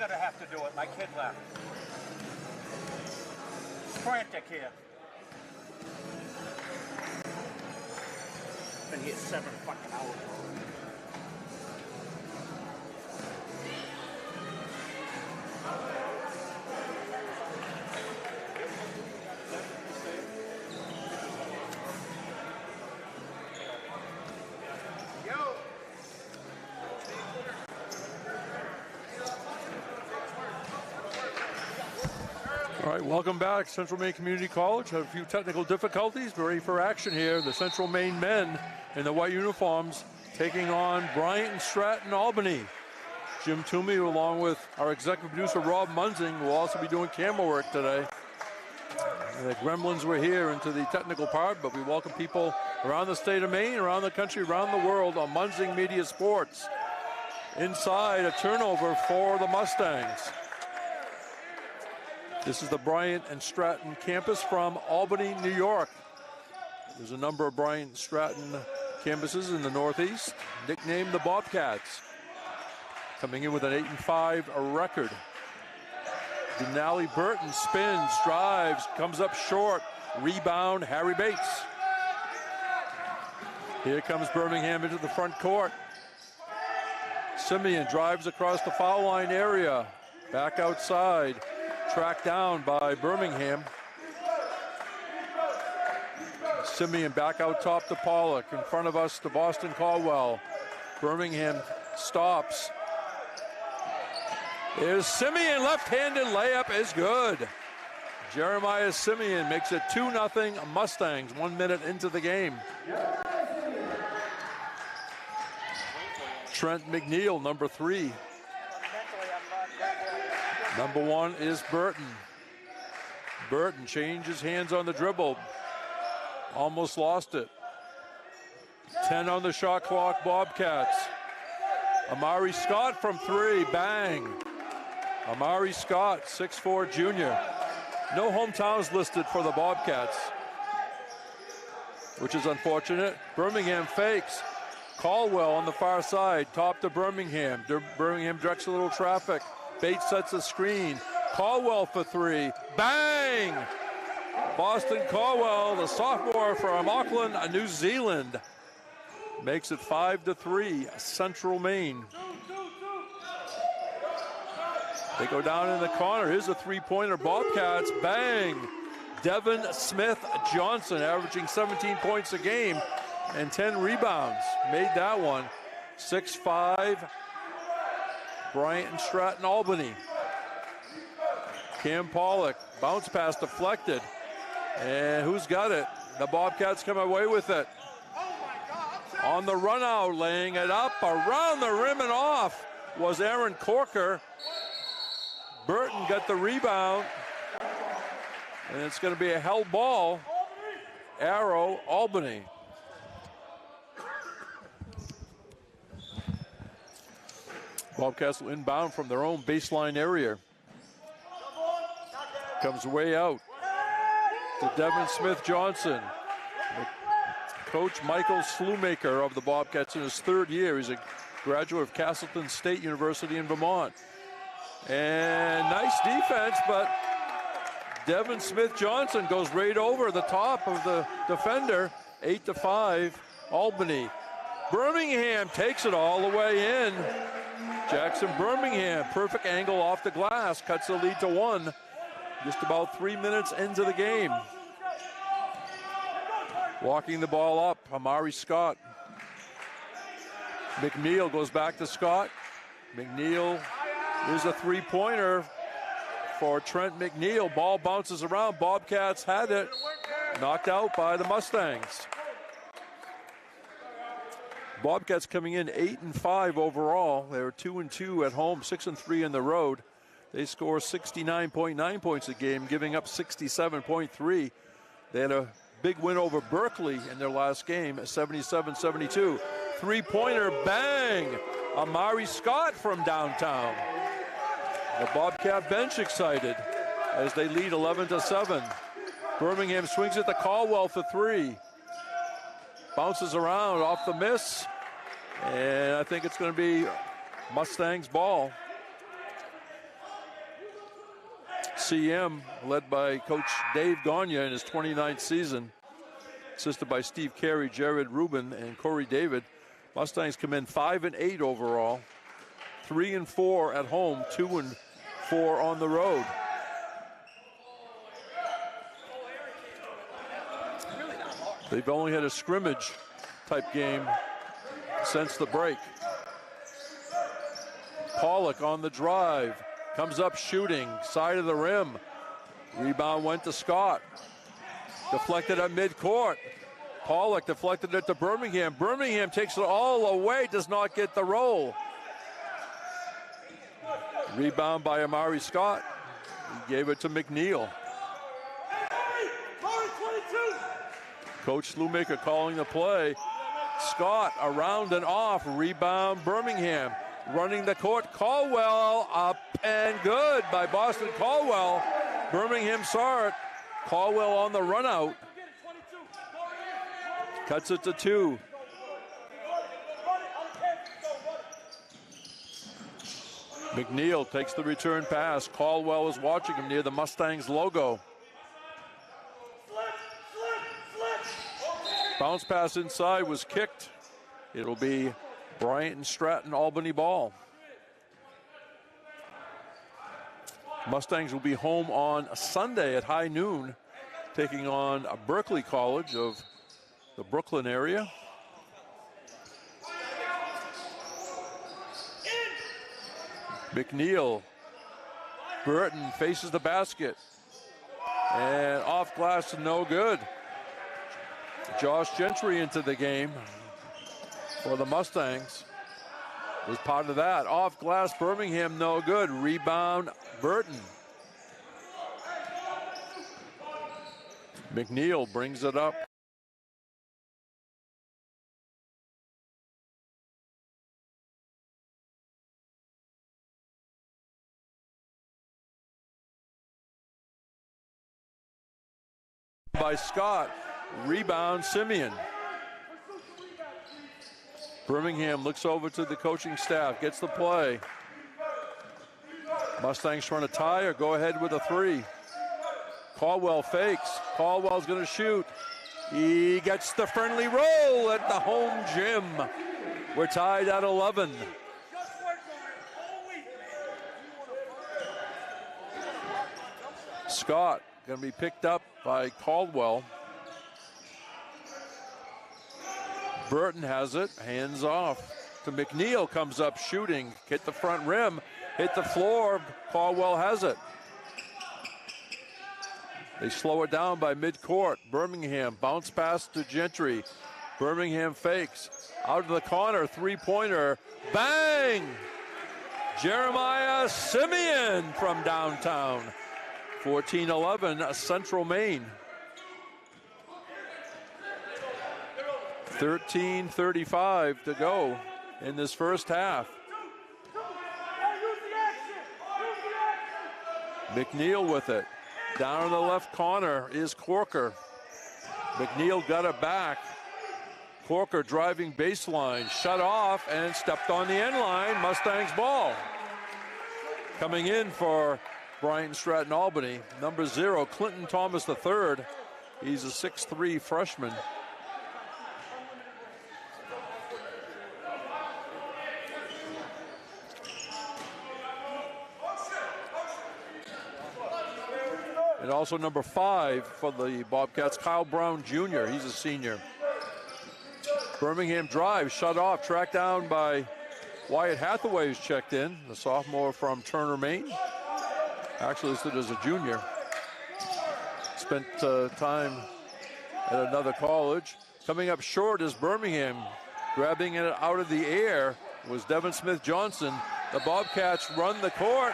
gonna have to do it. My kid left. Frantic here. Been here 7 fucking hours. All right, welcome back. Central Maine Community College had a few technical difficulties. We're ready for action here. The Central Maine men in the white uniforms taking on Bryant and Stratton Albany. Jim Toomey, along with our executive producer Rob Munzing, will also be doing camera work today. The Gremlins were here into the technical part, but we welcome people around the state of Maine, around the country, around the world on Munzing Media Sports. Inside, a turnover for the Mustangs. This is the Bryant and Stratton campus from Albany, New York. There's a number of Bryant and Stratton campuses in the Northeast, nicknamed the Bobcats. Coming in with an 8-5 record. Denali Burton spins, drives, comes up short. Rebound, Harry Bates. Here comes Birmingham into the front court. Simeon drives across the foul line area. Back outside. Tracked down by Birmingham. Simeon back out top to Pollock. In front of us to Boston Caldwell. Birmingham stops. There's Simeon, left-handed layup is good. Jeremiah Simeon makes it 2-0 Mustangs 1 minute into the game. Trent McNeil, number 3. Number 1 is Burton. Burton changes hands on the dribble. Almost lost it. 10 on the shot clock, Bobcats. Amari Scott from 3, bang. Amari Scott, 6'4" junior. No hometowns listed for the Bobcats, which is unfortunate. Birmingham fakes. Caldwell on the far side, top to Birmingham. Birmingham directs a little traffic. Bates sets a screen. Caldwell for 3. Bang! Boston Caldwell, the sophomore from Auckland, New Zealand, makes it 5-3, Central Maine. They go down in the corner. Here's a three-pointer. Bobcats, bang! Devin Smith Johnson, averaging 17 points a game and 10 rebounds. Made that one. 6-5. Bryant and Stratton Albany. Cam Pollock, bounce pass deflected. And who's got it? The Bobcats come away with it. On the run out, laying it up around the rim and off was Aaron Corker. Burton got the rebound. And it's going to be a held ball. Arrow, Albany. Bobcats will inbound from their own baseline area. Comes way out to Devin Smith Johnson. Coach Michael Slumaker of the Bobcats in his 3rd year. He's a graduate of Castleton State University in Vermont. And nice defense, but Devin Smith Johnson goes right over the top of the defender. 8-5, Albany. Birmingham takes it all the way in. Jackson Birmingham, perfect angle off the glass, cuts the lead to 1. Just about 3 minutes into the game. Walking the ball up, Amari Scott. McNeil goes back to Scott. McNeil is a three-pointer for Trent McNeil. Ball bounces around. Bobcats had it. Knocked out by the Mustangs. Bobcats coming in 8-5 overall. They were 2-2 at home, 6-3 on the road. They score 69.9 points a game, giving up 67.3. They had a big win over Berkeley in their last game, 77-72. Three-pointer, bang! Amari Scott from downtown. The Bobcat bench excited as they lead 11-7. Birmingham swings it to Caldwell for 3. Bounces around off the miss. And I think it's going to be Mustangs ball. CM, led by Coach Dave Gagne in his 29th season, assisted by Steve Carey, Jared Rubin, and Corey David. Mustangs come in 5-8 overall, 3-4 at home, 2-4 on the road. They've only had a scrimmage type game since the break. Pollock on the drive, comes up shooting, side of the rim. Rebound went to Scott. Deflected at midcourt. Pollock deflected it to Birmingham. Birmingham takes it all away, does not get the roll. Rebound by Amari Scott. He gave it to McNeil. Coach Slumaker calling the play. Scott around and off. Rebound Birmingham. Running the court. Caldwell up and good by Boston Caldwell. Birmingham saw it. Caldwell on the run out. Cuts it to 2. McNeil takes the return pass. Caldwell is watching him near the Mustangs logo. Bounce pass inside was kicked. It'll be Bryant and Stratton Albany ball. Mustangs will be home on Sunday at high noon, taking on Berkeley College of the Brooklyn area. McNeil. Burton faces the basket. And off glass, no good. Josh Gentry into the game for the Mustangs. Was part of that. Off glass, Birmingham, no good. Rebound, Burton. McNeil brings it up. By Scott. Rebound, Simeon. Birmingham looks over to the coaching staff, gets the play. Mustangs trying to tie or go ahead with a 3. Caldwell fakes. Caldwell's going to shoot. He gets the friendly roll at the home gym. We're tied at 11. Scott going to be picked up by Caldwell. Burton has it, hands off to McNeil, comes up shooting, hit the front rim, hit the floor, Caldwell has it. They slow it down by midcourt. Birmingham, bounce pass to Gentry. Birmingham fakes, out of the corner, three-pointer, bang! Jeremiah Simeon from downtown. 14-11, Central Maine. 13:35 to go in this first half. McNeil with it. Down in the left corner is Corker. McNeil got it back. Corker driving baseline, shut off and stepped on the end line. Mustangs ball. Coming in for Bryant Stratton Albany, number 0, Clinton Thomas III. He's a 6'3" freshman. And also number 5 for the Bobcats, Kyle Brown Jr. He's a senior. Birmingham drive, shut off, tracked down by Wyatt Hathaway, who's checked in, the sophomore from Turner, Maine. Actually listed as a junior. Spent time at another college. Coming up short is Birmingham. Grabbing it out of the air was Devin Smith-Johnson. The Bobcats run the court.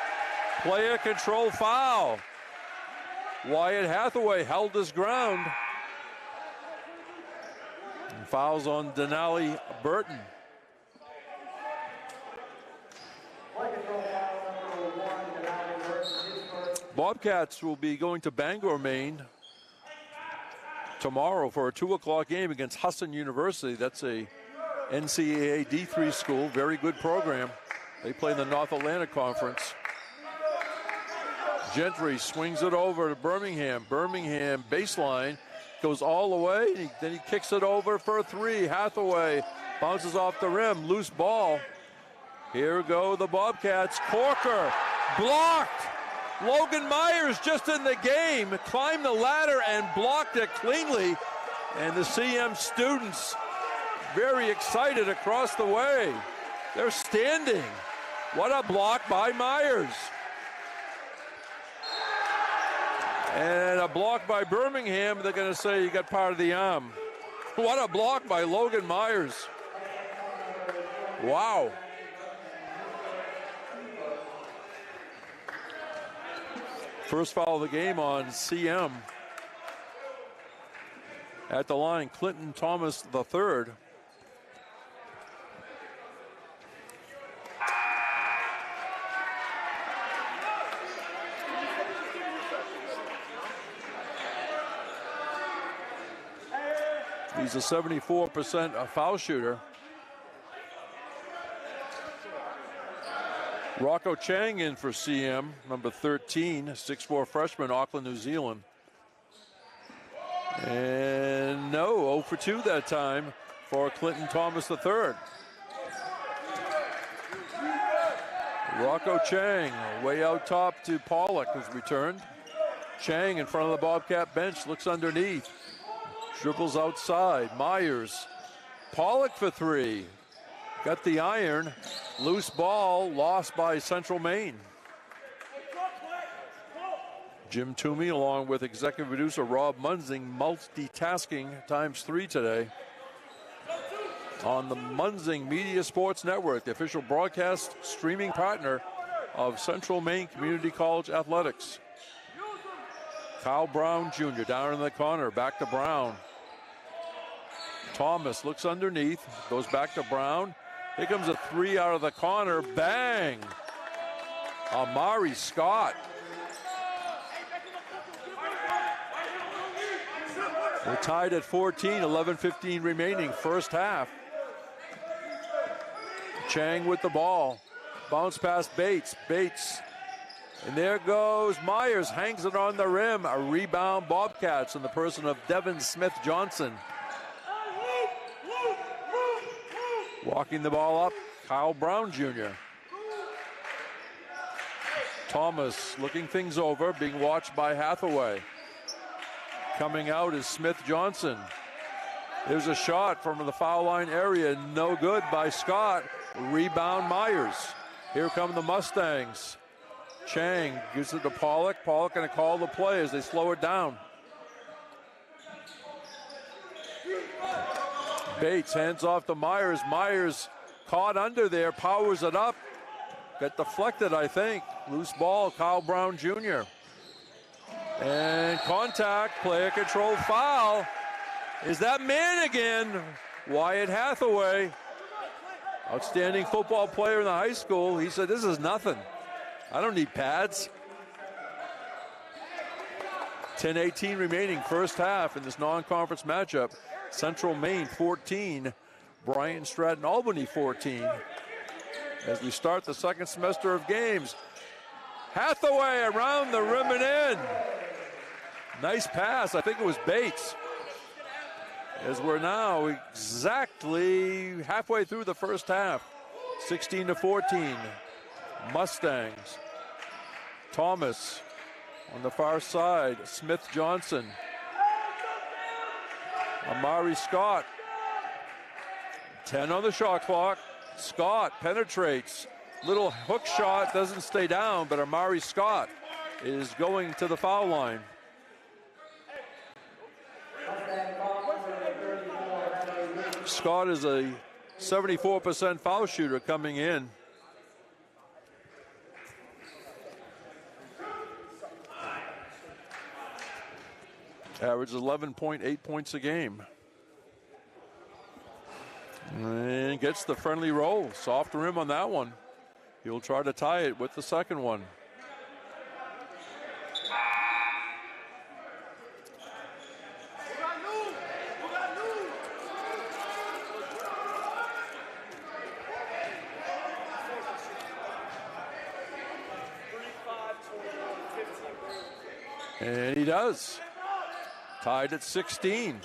Player control foul. Wyatt Hathaway held his ground. And fouls on Denali Burton. Bobcats will be going to Bangor, Maine tomorrow for a 2 o'clock game against Husson University. That's a NCAA D3 school, very good program. They play in the North Atlantic Conference. Gentry swings it over to Birmingham. Birmingham baseline goes all the way. Then he kicks it over for a three. Hathaway bounces off the rim. Loose ball. Here go the Bobcats. Corker blocked. Logan Myers just in the game. Climbed the ladder and blocked it cleanly. And the CM students very excited across the way. They're standing. What a block by Myers. And a block by Birmingham. They're going to say you got part of the arm. What a block by Logan Myers. Wow. First foul of the game on CM. At the line, Clinton Thomas III. He's a 74% foul shooter. Rocco Chang in for CM, number 13, 6'4" freshman, Auckland, New Zealand. And no, 0 for 2 that time for Clinton Thomas III. Rocco Chang way out top to Pollock, who's returned. Chang in front of the Bobcat bench, looks underneath. Dribbles outside, Myers. Pollock for three. Got the iron. Loose ball, lost by Central Maine. Jim Toomey, along with executive producer Rob Munzing, multitasking ×3 today on the Munzing Media Sports Network, the official broadcast streaming partner of Central Maine Community College Athletics. Kyle Brown Jr. down in the corner, back to Brown. Thomas looks underneath, goes back to Brown. Here comes a three out of the corner, bang! Amari Scott. We're tied at 14, 11:15 remaining, first half. Chang with the ball, bounce past Bates, and there goes Myers, hangs it on the rim, a rebound Bobcats in the person of Devin Smith Johnson. Walking the ball up, Kyle Brown Jr. Thomas looking things over, being watched by Hathaway. Coming out is Smith Johnson. There's a shot from the foul line area, no good by Scott. Rebound Myers. Here come the Mustangs. Chang gives it to Pollock. Pollock going to call the play as they slow it down. Bates hands off to Myers. Myers caught under there, powers it up. Got deflected, I think. Loose ball, Kyle Brown Jr. And contact, player control foul. Is that man again? Wyatt Hathaway. Outstanding football player in the high school. He said, this is nothing. I don't need pads. 10:18 remaining, first half in this non-conference matchup. Central Maine 14, Bryant Stratton Albany 14. As we start the second semester of games. Hathaway around the rim and in. Nice pass, I think it was Bates. As we're now exactly halfway through the first half. 16-14, Mustangs. Thomas on the far side, Smith Johnson. Amari Scott, 10 on the shot clock. Scott penetrates. Little hook shot, doesn't stay down, but Amari Scott is going to the foul line. Scott is a 74% foul shooter coming in. Averages 11.8 points a game. And gets the friendly roll. Soft rim on that one. He'll try to tie it with the second one. And he does. Tied at 16.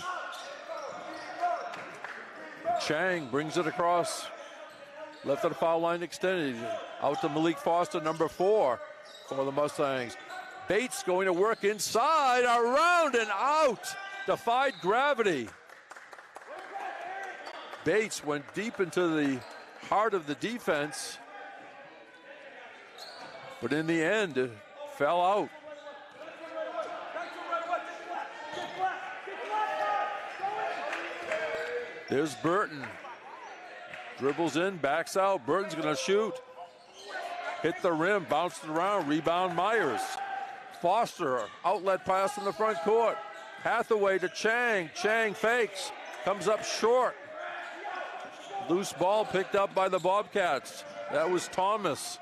Chang brings it across. Left of the foul line extended. Out to Malik Foster, number 4 for the Mustangs. Bates going to work inside, around and out. Defied gravity. Bates went deep into the heart of the defense, but in the end, it fell out. There's Burton. Dribbles in, backs out. Burton's going to shoot. Hit the rim, bounced around, rebound Myers. Foster, outlet pass in the front court. Hathaway to Chang. Chang fakes, comes up short. Loose ball picked up by the Bobcats. That was Thomas.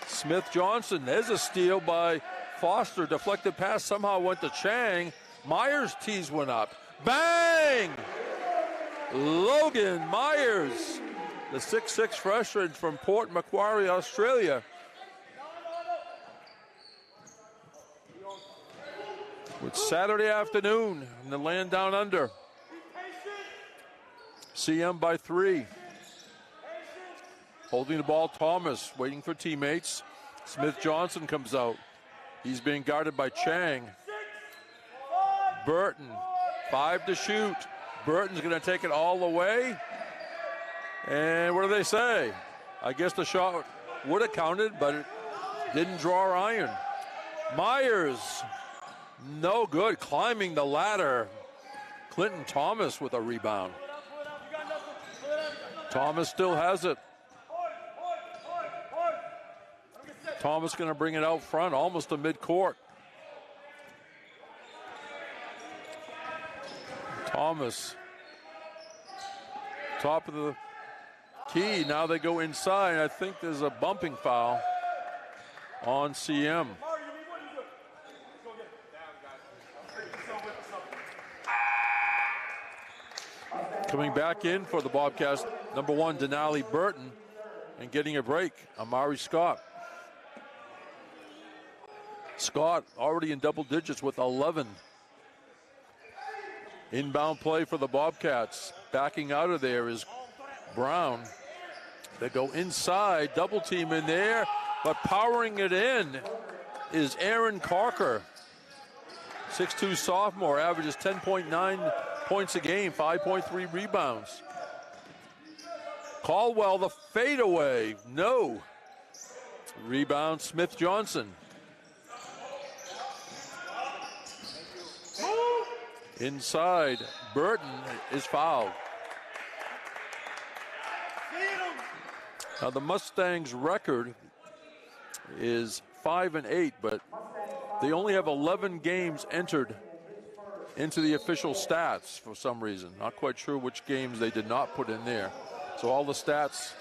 Smith Johnson, there's a steal by Foster. Deflected pass somehow went to Chang. Myers tees one up. Bang! Logan Myers, the 6'6" freshman from Port Macquarie, Australia. It's Saturday afternoon in the land down under. CM by 3. Holding the ball, Thomas, waiting for teammates. Smith Johnson comes out. He's being guarded by Chang. Burton, 5 to shoot. Burton's going to take it all the way. And what do they say? I guess the shot would have counted, but it didn't draw iron. Myers, no good, climbing the ladder. Clinton Thomas with a rebound. Thomas still has it. Thomas going to bring it out front, almost to midcourt. Thomas, top of the key. Now they go inside. I think there's a bumping foul on CM. Coming back in for the Bobcats, number 1, Denali Burton, and getting a break, Amari Scott. Scott already in double digits with 11. Inbound play for the Bobcats. Backing out of there is Brown. They go inside, double team in there, but powering it in is Aaron Carker. 6'2" sophomore, averages 10.9 points a game, 5.3 rebounds. Caldwell, the fadeaway, no. Rebound, Smith Johnson. Inside, Burton is fouled. Now the Mustangs' record is 5-8, but they only have 11 games entered into the official stats for some reason. Not quite sure which games they did not put in there. So all the stats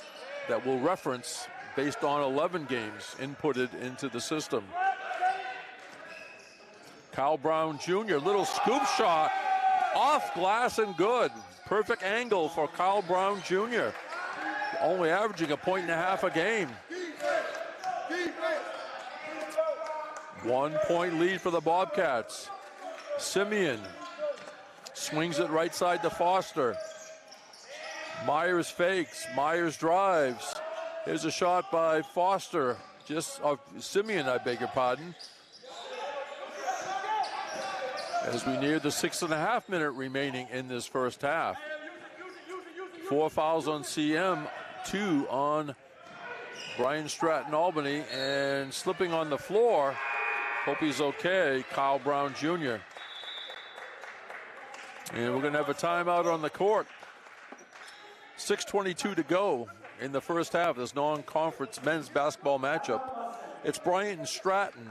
that we'll reference based on 11 games inputted into the system. Kyle Brown Jr., little scoop shot, off glass and good. Perfect angle for Kyle Brown Jr. Only averaging 1.5 points a game. 1 point lead for the Bobcats. Simeon swings it right side to Foster. Myers fakes, Myers drives. Here's a shot by Foster, Simeon, I beg your pardon. As we near the 6.5 minute remaining in this first half. 4 fouls on CM, 2 on Brian Stratton Albany, and slipping on the floor, hope he's okay, Kyle Brown Jr. And we're going to have a timeout on the court. 6:22 to go in the first half of this non-conference men's basketball matchup. It's Bryant and Stratton,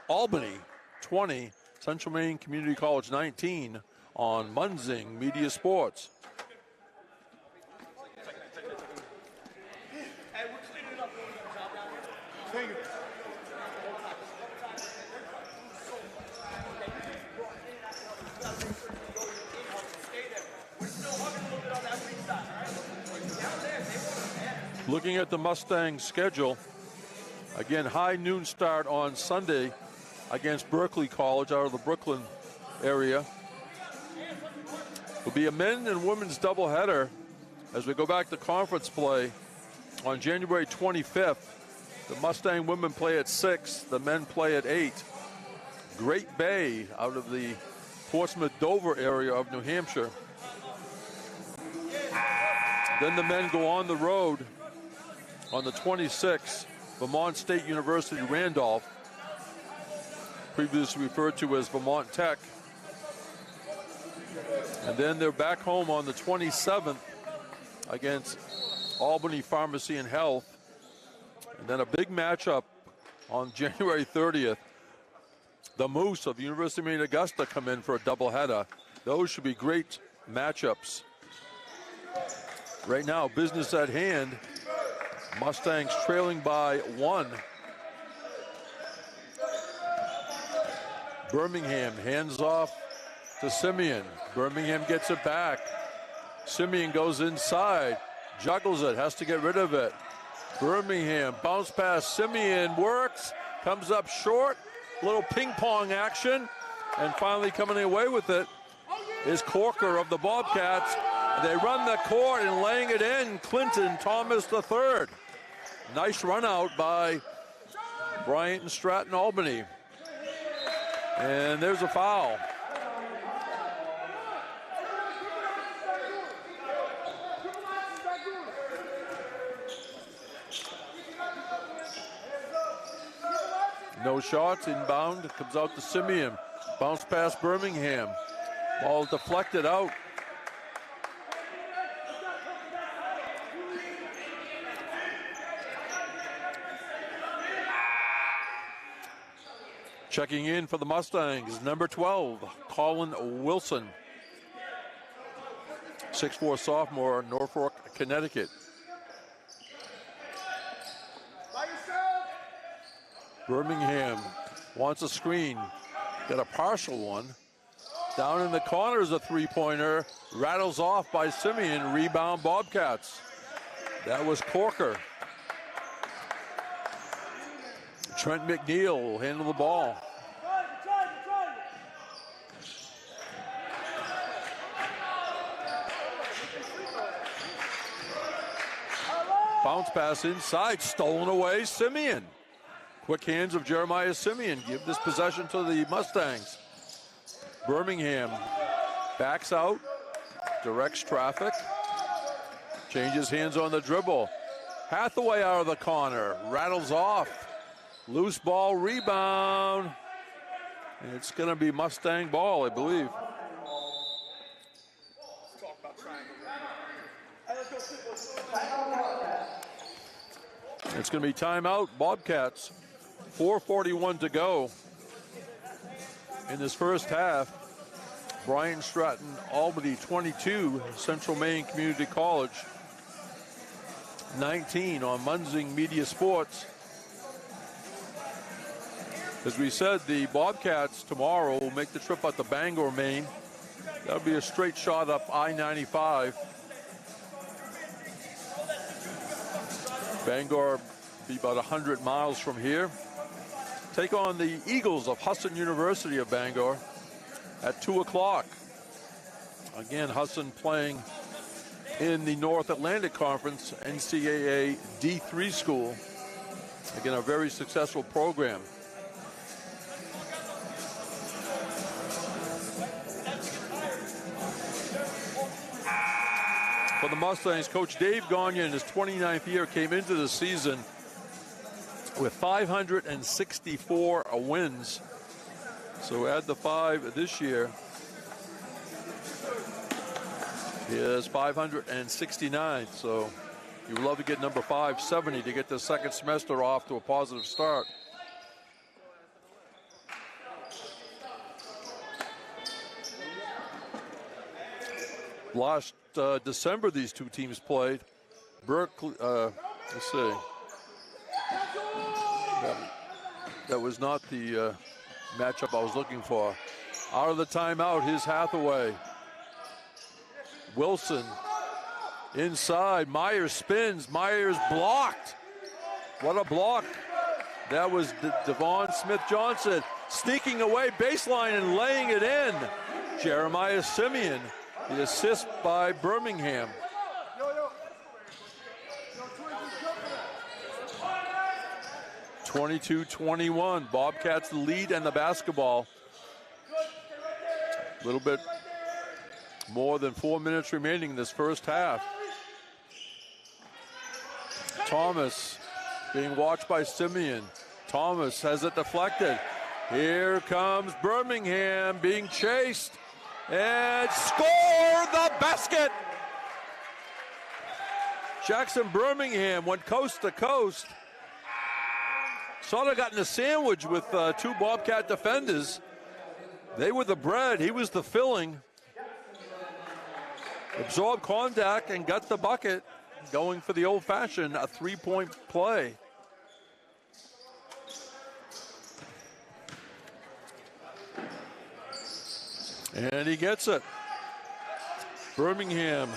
Albany 20, Central Maine Community College 19 on Munzing Media Sports. Looking at the Mustangs schedule, again, high noon start on Sunday against Berkeley College out of the Brooklyn area. It'll be a men and women's doubleheader as we go back to conference play on January 25th. The Mustang women play at 6, the men play at 8. Great Bay out of the Portsmouth-Dover area of New Hampshire. Then the men go on the road on the 26th, Vermont State University Randolph, previously referred to as Vermont Tech. And then they're back home on the 27th against Albany Pharmacy and Health. And then a big matchup on January 30th. The Moose of University of Maine Augusta come in for a doubleheader. Those should be great matchups. Right now, business at hand. Mustangs trailing by 1. Birmingham hands off to Simeon. Birmingham gets it back. Simeon goes inside, juggles it, has to get rid of it. Birmingham bounce pass. Simeon works, comes up short. Little ping pong action, and finally coming away with it is Corker of the Bobcats. They run the court and laying it in, Clinton Thomas III. Nice run out by Bryant and Stratton Albany. And there's a foul. No shots, inbound, comes out to Simeon. Bounce past Birmingham. Ball deflected out. Checking in for the Mustangs, number 12, Colin Wilson. 6'4" sophomore, Norfolk, Connecticut. Birmingham wants a screen. Got a partial one. Down in the corner is a three-pointer. Rattles off by Simeon. Rebound Bobcats. That was Corker. Trent McNeil will handle the ball. Bounce pass inside, stolen away, Simeon. Quick hands of Jeremiah Simeon give this possession to the Mustangs. Birmingham backs out, directs traffic, changes hands on the dribble. Hathaway out of the corner, rattles off. Loose ball, rebound. And it's going to be Mustang ball, I believe. It's going to be timeout, Bobcats. 4:41 to go in this first half. Bryant Stratton Albany 22, Central Maine Community College 19 on Munzing Media Sports. As we said, the Bobcats tomorrow will make the trip out to Bangor, Maine. That'll be a straight shot up I-95. Bangor be about 100 miles from here. Take on the Eagles of Husson University of Bangor at 2 o'clock. Again, Husson playing in the North Atlantic Conference NCAA D3 school. Again, a very successful program. For the Mustangs, Coach Dave Gagne in his 29th year came into the season with 564 wins. So add the 5 this year. He has 569. So you would love to get number 570 to get the second semester off to a positive start. Last December, these two teams played. Berkeley, let's see. That was not the matchup I was looking for. Out of the timeout, here's Hathaway. Wilson inside. Myers spins. Myers blocked. What a block. That was Devon Smith-Johnson. sneaking away baseline and laying it in. Jeremiah Simeon, the assist by Birmingham. (22-21). Bobcats the lead and the basketball. A little bit more than 4 minutes remaining in this first half. Thomas being watched by Simeon. Thomas has it deflected. Here comes Birmingham being chased and score the basket. Jackson Birmingham went coast to coast. Sort of got in a sandwich with two Bobcat defenders. They were the bread, he was the filling. Absorbed contact and got the bucket, going for the old-fashioned, a three-point play. And he gets it. Birmingham,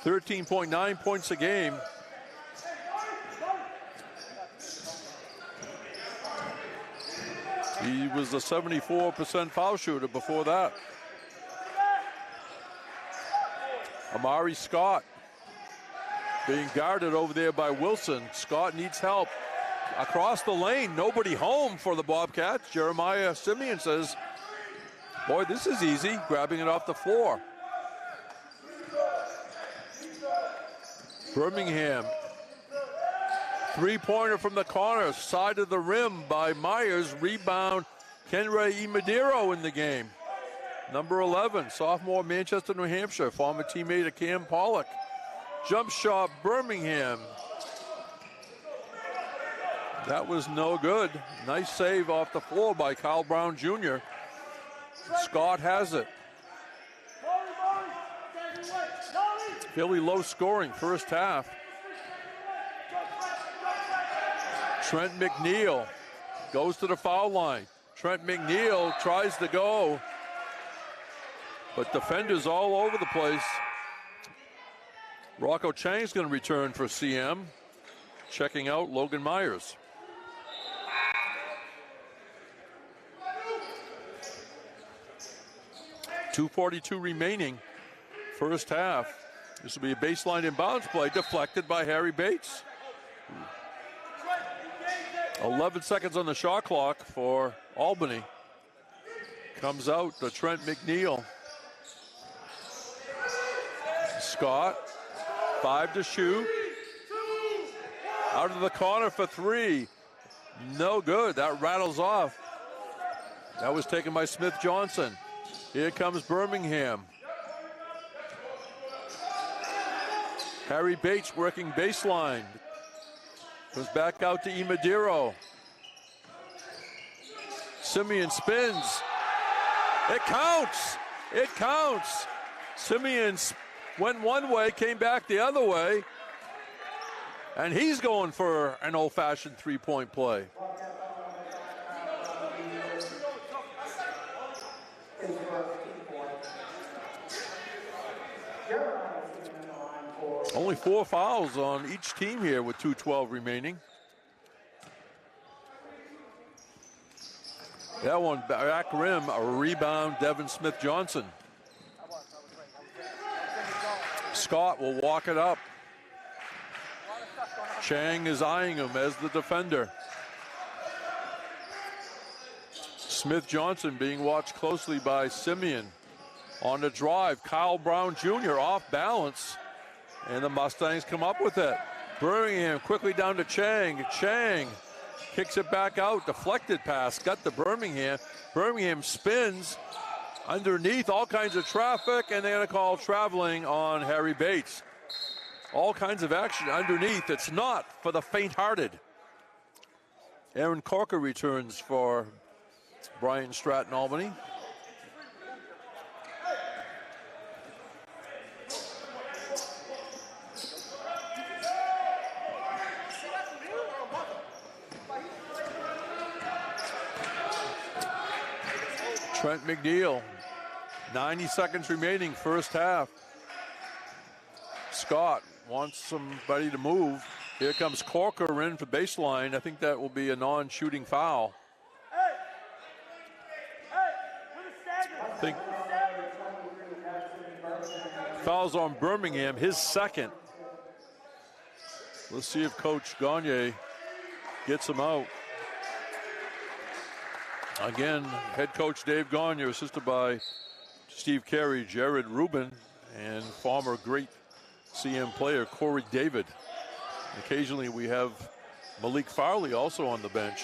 13.9 points a game. He was a 74% foul shooter before that. Amari Scott being guarded over there by Wilson. Scott needs help. Across the lane, nobody home for the Bobcats. Jeremiah Simeon says, boy, this is easy, grabbing it off the floor. Birmingham, three-pointer from the corner, side of the rim by Myers. Rebound, Kenray Imadiro in the game. Number 11, sophomore, Manchester, New Hampshire, former teammate of Cam Pollock. Jump shot, Birmingham. That was no good. Nice save off the floor by Kyle Brown Jr. Scott has it. Fairly low scoring first half. Trent McNeil goes to the foul line. Trent McNeil tries to go, but defenders all over the place. Rocco Chang's going to return for CM. Checking out Logan Myers. .242 remaining, first half. This will be a baseline inbounds play, deflected by Harry Bates. 11 seconds on the shot clock for Albany. Comes out to Trent McNeil. Scott, 5 to shoot. Out of the corner for 3. No good, that rattles off. That was taken by Smith Johnson. Here comes Birmingham. Harry Bates working baseline. Goes back out to Imadiro. Simeon spins. It counts. It counts. Simeon went one way, came back the other way. And he's going for an old-fashioned three-point play. Only 4 fouls on each team here with 2:12 remaining. That one back rim, a rebound, Devin Smith Johnson. Scott will walk it up. Chang is eyeing him as the defender. Smith Johnson being watched closely by Simeon. On the drive, Kyle Brown Jr. off balance. And the Mustangs come up with it. Birmingham quickly down to Chang. Chang kicks it back out. Deflected pass. Got to Birmingham. Birmingham spins underneath. All kinds of traffic. And they're going to call traveling on Harry Bates. All kinds of action underneath. It's not for the faint-hearted. Aaron Corker returns for Brian Stratton Albany. Trent McNeil, 90 seconds remaining, first half. Scott wants somebody to move. Here comes Corker in for baseline. I think that will be a non-shooting foul. I think fouls on Birmingham, his second. Let's see if Coach Gagne gets him out. Again, head coach Dave Gagne, assisted by Steve Carey, Jared Rubin, and former great CM player Corey David. Occasionally we have Malik Farley also on the bench.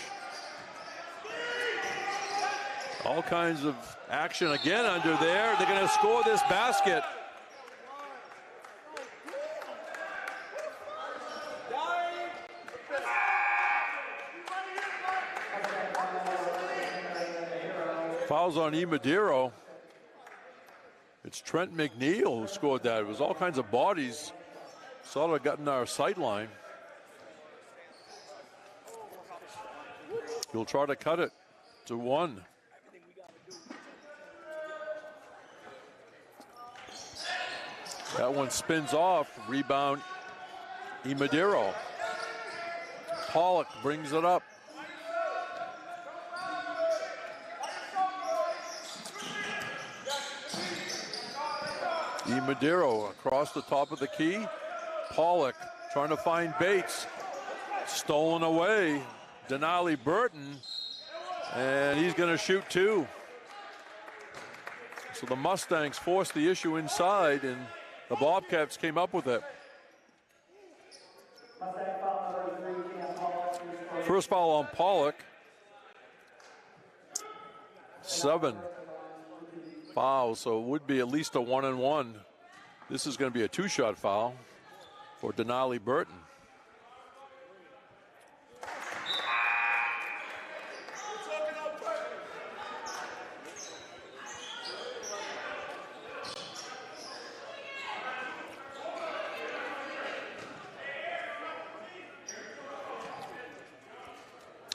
All kinds of action again under there. They're going to score this basket. Fouls on E. Madero. It's Trent McNeil who scored that. It was all kinds of bodies. Sort of got in our sight line. He'll try to cut it to 1. That one spins off. Rebound, E. Madero. Pollock brings it up. E. Madero across the top of the key. Pollock trying to find Bates. Stolen away. Denali Burton. And he's going to shoot 2. So the Mustangs forced the issue inside, and the Bobcats came up with it. First foul on Pollock. 7 fouls, so it would be at least a 1-and-1. This is going to be a 2-shot foul for Denali Burton.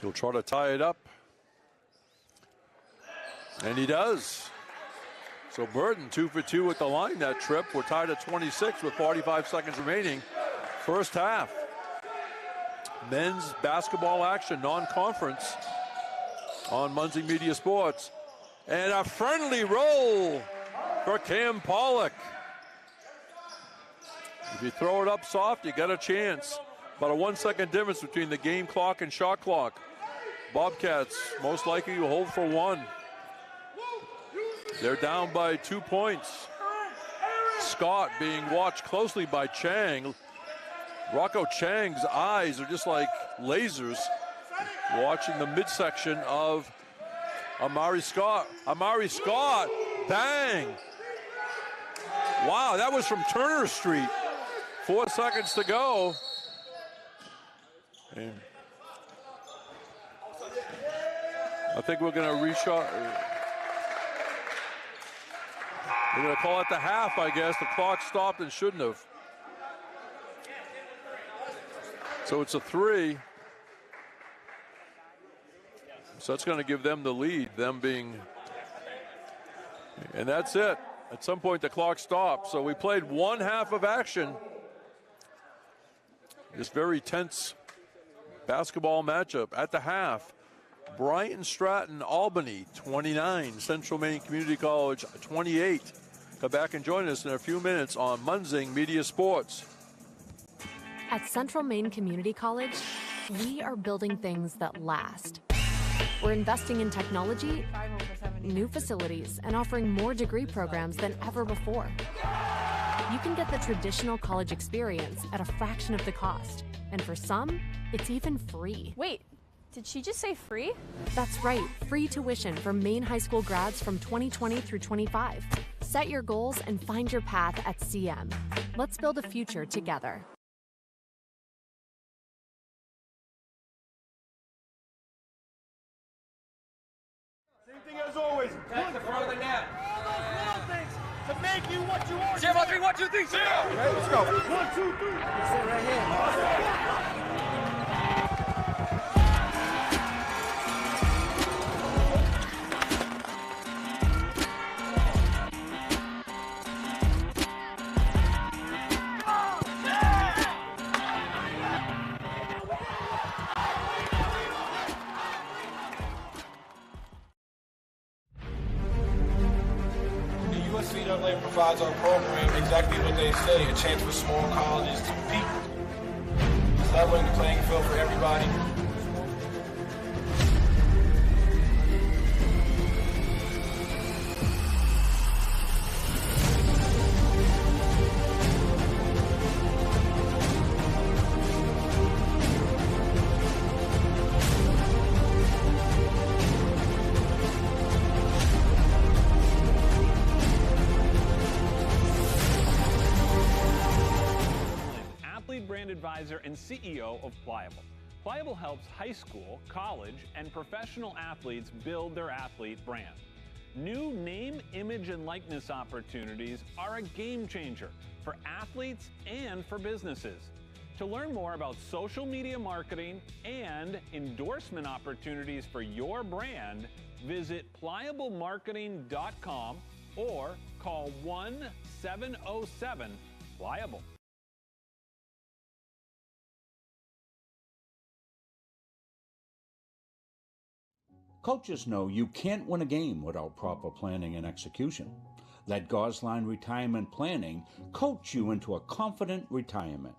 He'll try to tie it up. And he does. So Burton 2 for 2 at the line that trip. We're tied at 26 with 45 seconds remaining. First half. Men's basketball action, non-conference on Muncie Media Sports. And a friendly roll for Cam Pollock. If you throw it up soft, you got a chance. About a 1-second difference between the game clock and shot clock. Bobcats most likely will hold for 1. They're down by 2 points. Scott being watched closely by Chang. Rocco Chang's eyes are just like lasers watching the midsection of Amari Scott. Amari Scott, bang! Wow, that was from Turner Street. 4 seconds to go. And I think we're going to reshot. We're going to call it the half, I guess. The clock stopped and shouldn't have. So it's a 3. So that's going to give them the lead, them being. And that's it. At some point, the clock stopped. So we played 1 half of action. This very tense basketball matchup at the half. Bryant Stratton, Albany, 29. Central Maine Community College, 28. Come back and join us in a few minutes on Munzing Media Sports. At Central Maine Community College, we are building things that last. We're investing in technology, new facilities, and offering more degree programs than ever before. You can get the traditional college experience at a fraction of the cost. And for some, it's even free. Wait, did she just say free? That's right, free tuition for Maine high school grads from 2020 through 25. Set your goals and find your path at CM. Let's build a future together. Same thing as always. That's the front of the net. All those little things to make you what you are. Zero, 3, 1, 2, 3, 0. Okay, let's go. 1, 2, 3. Sit right here. USCAA provides our program exactly what they say, a chance for small colleges to compete. It's leveling the playing field for everybody. Brand advisor and CEO of Pliable. Pliable helps high school, college, and professional athletes build their athlete brand. New name, image, and likeness opportunities are a game changer for athletes and for businesses. To learn more about social media marketing and endorsement opportunities for your brand, visit pliablemarketing.com or call 1-707-PLIABLE. Coaches know you can't win a game without proper planning and execution. Let Gosline Retirement Planning coach you into a confident retirement.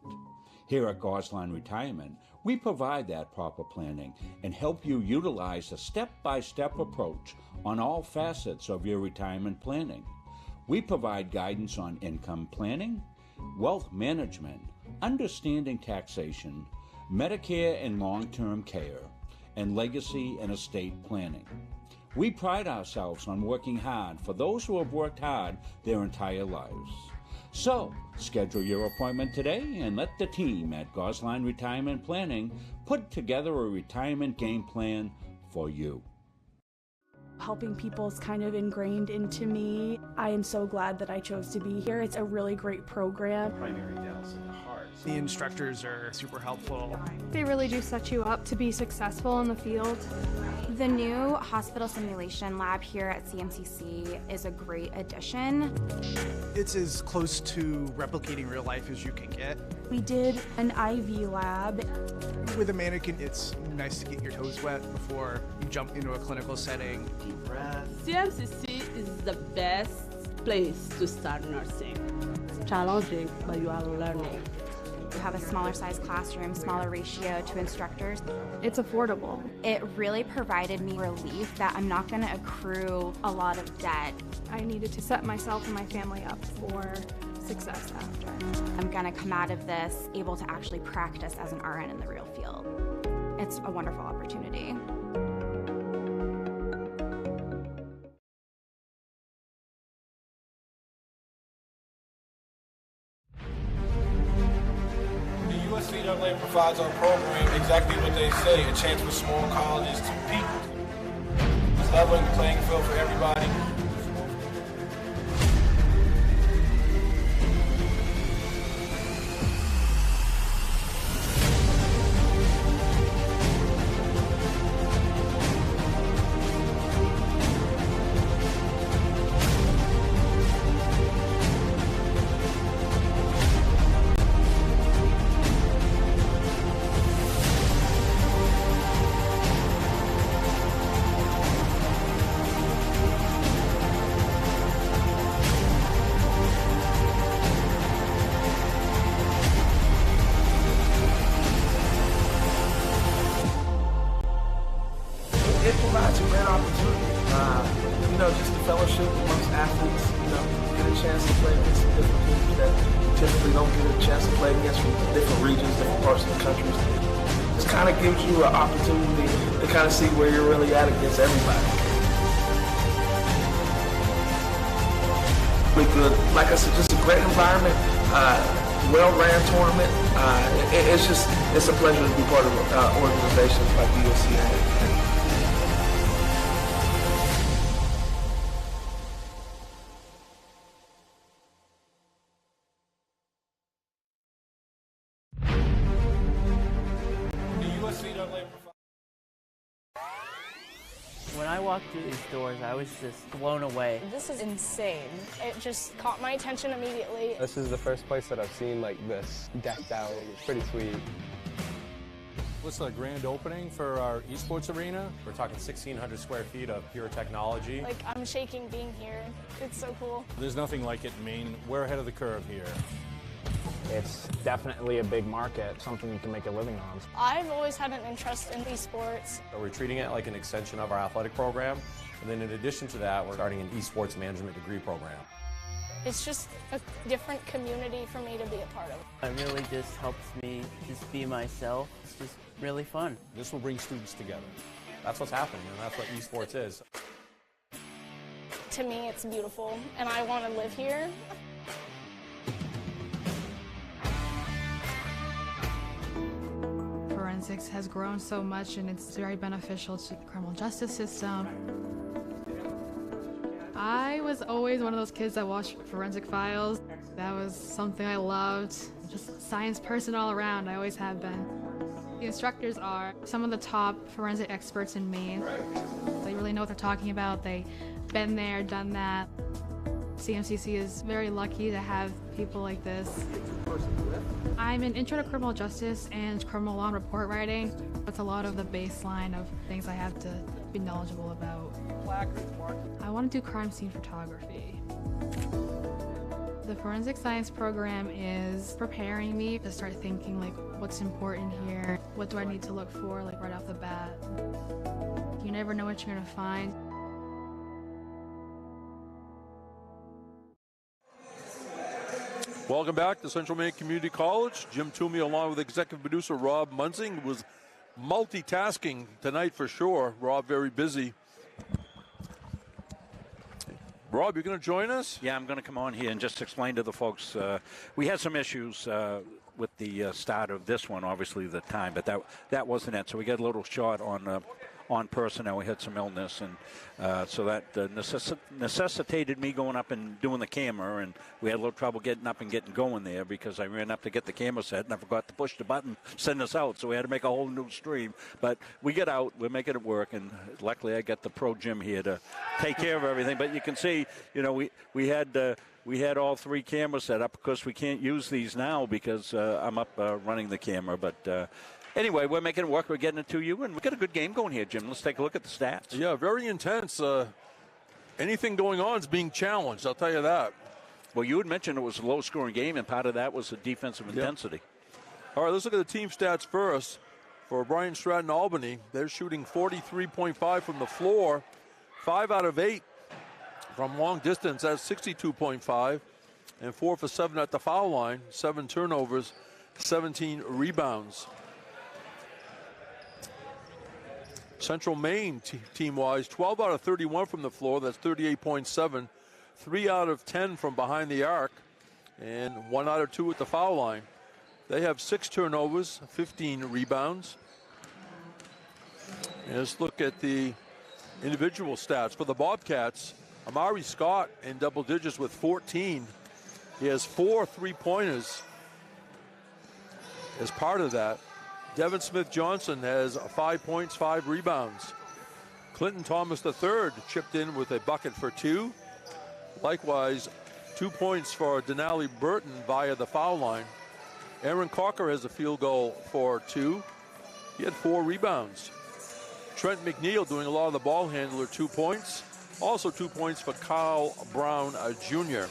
Here at Gosline Retirement, we provide that proper planning and help you utilize a step-by-step approach on all facets of your retirement planning. We provide guidance on income planning, wealth management, understanding taxation, Medicare and long-term care, and legacy and estate planning. We pride ourselves on working hard for those who have worked hard their entire lives. So, schedule your appointment today and let the team at Gosline Retirement Planning put together a retirement game plan for you. Helping people is kind of ingrained into me. I am so glad that I chose to be here. It's a really great program. Primary downs in the heart. The instructors are super helpful. They really do set you up to be successful in the field. The new hospital simulation lab here at CMCC is a great addition. It's as close to replicating real life as you can get. We did an IV lab. With a mannequin, it's nice to get your toes wet before you jump into a clinical setting. Deep breath. CMCC is the best place to start nursing. It's challenging, but you are learning. You have a smaller size classroom, smaller ratio to instructors. It's affordable. It really provided me relief that I'm not going to accrue a lot of debt. I needed to set myself and my family up for success after. I'm going to come out of this able to actually practice as an RN in the real field. It's a wonderful opportunity. USCAA provides our program exactly what they say, a chance for small colleges to compete. It's leveling the playing field for everybody. It provides a great opportunity, just the fellowship amongst athletes, get a chance to play against some different teams that typically don't get a chance to play against from different regions, different parts of the country. Just kind of gives you an opportunity to kind of see where you're really at against everybody. Really good, like I said, just a great environment, well-ran tournament. It's a pleasure to be part of organizations like the USCAA. When I walked through these doors, I was just blown away. This is insane. It just caught my attention immediately. This is the first place that I've seen like this decked out. It's pretty sweet. This is a grand opening for our esports arena. We're talking 1,600 square feet of pure technology. Like, I'm shaking being here. It's so cool. There's nothing like it in Maine. We're ahead of the curve here. It's definitely a big market, something you can make a living on. I've always had an interest in esports. So we're treating it like an extension of our athletic program. And then in addition to that, we're starting an esports management degree program. It's just a different community for me to be a part of. It really just helps me just be myself. It's just really fun. This will bring students together. That's what's happening, and that's what esports is. To me, it's beautiful, and I want to live here. Forensics has grown so much, and it's very beneficial to the criminal justice system. I was always one of those kids that watched Forensic Files. That was something I loved. Just a science person all around. I always have been. The instructors are some of the top forensic experts in Maine. They really know what they're talking about. They've been there, done that. CMCC is very lucky to have people like this. I'm an intro to criminal justice and criminal law and report writing. It's a lot of the baseline of things I have to be knowledgeable about. I want to do crime scene photography. The forensic science program is preparing me to start thinking, like, what's important here? What do I need to look for, like, right off the bat? You never know what you're going to find. Welcome back to Central Maine Community College. Jim Toomey along with executive producer Rob Munzing was multitasking tonight for sure. Rob very busy. Rob, you're going to join us? Yeah, I'm going to come on here and just explain to the folks. We had some issues with the start of this one, obviously the time, but that wasn't it. So we got a little short on personnel. We had some illness, and so that necessitated me going up and doing the camera, and we had a little trouble getting up and getting going there because I ran up to get the camera set and I forgot to push the button, send us out, so we had to make a whole new stream. But we get out, we're making it work, and luckily I got the pro Jim here to take care of everything. But you can see, you know, we had all three cameras set up because we can't use these now because I'm up running the camera, but anyway, we're making it work. We're getting it to you, and we've got a good game going here, Jim. Let's take a look at the stats. Yeah, very intense. Anything going on is being challenged, I'll tell you that. Well, you had mentioned it was a low-scoring game, and part of that was the defensive intensity. All right, let's look at the team stats first. For Bryant Stratton Albany, they're shooting 43.5 from the floor, 5 out of 8 from long distance. That's 62.5, and 4 for 7 at the foul line, 7 turnovers, 17 rebounds. Central Maine team-wise, 12 out of 31 from the floor. That's 38.7. 3 out of 10 from behind the arc, and 1 out of 2 at the foul line. They have 6 turnovers, 15 rebounds. And let's look at the individual stats. For the Bobcats, Amari Scott in double digits with 14. He has 4 3-pointers as part of that. Devin Smith-Johnson has 5 points, 5 rebounds. Clinton Thomas III chipped in with a bucket for 2. Likewise, 2 points for Denali Burton via the foul line. Aaron Cocker has a field goal for 2. He had 4 rebounds. Trent McNeil doing a lot of the ball handler, 2 points. Also 2 points for Kyle Brown Jr.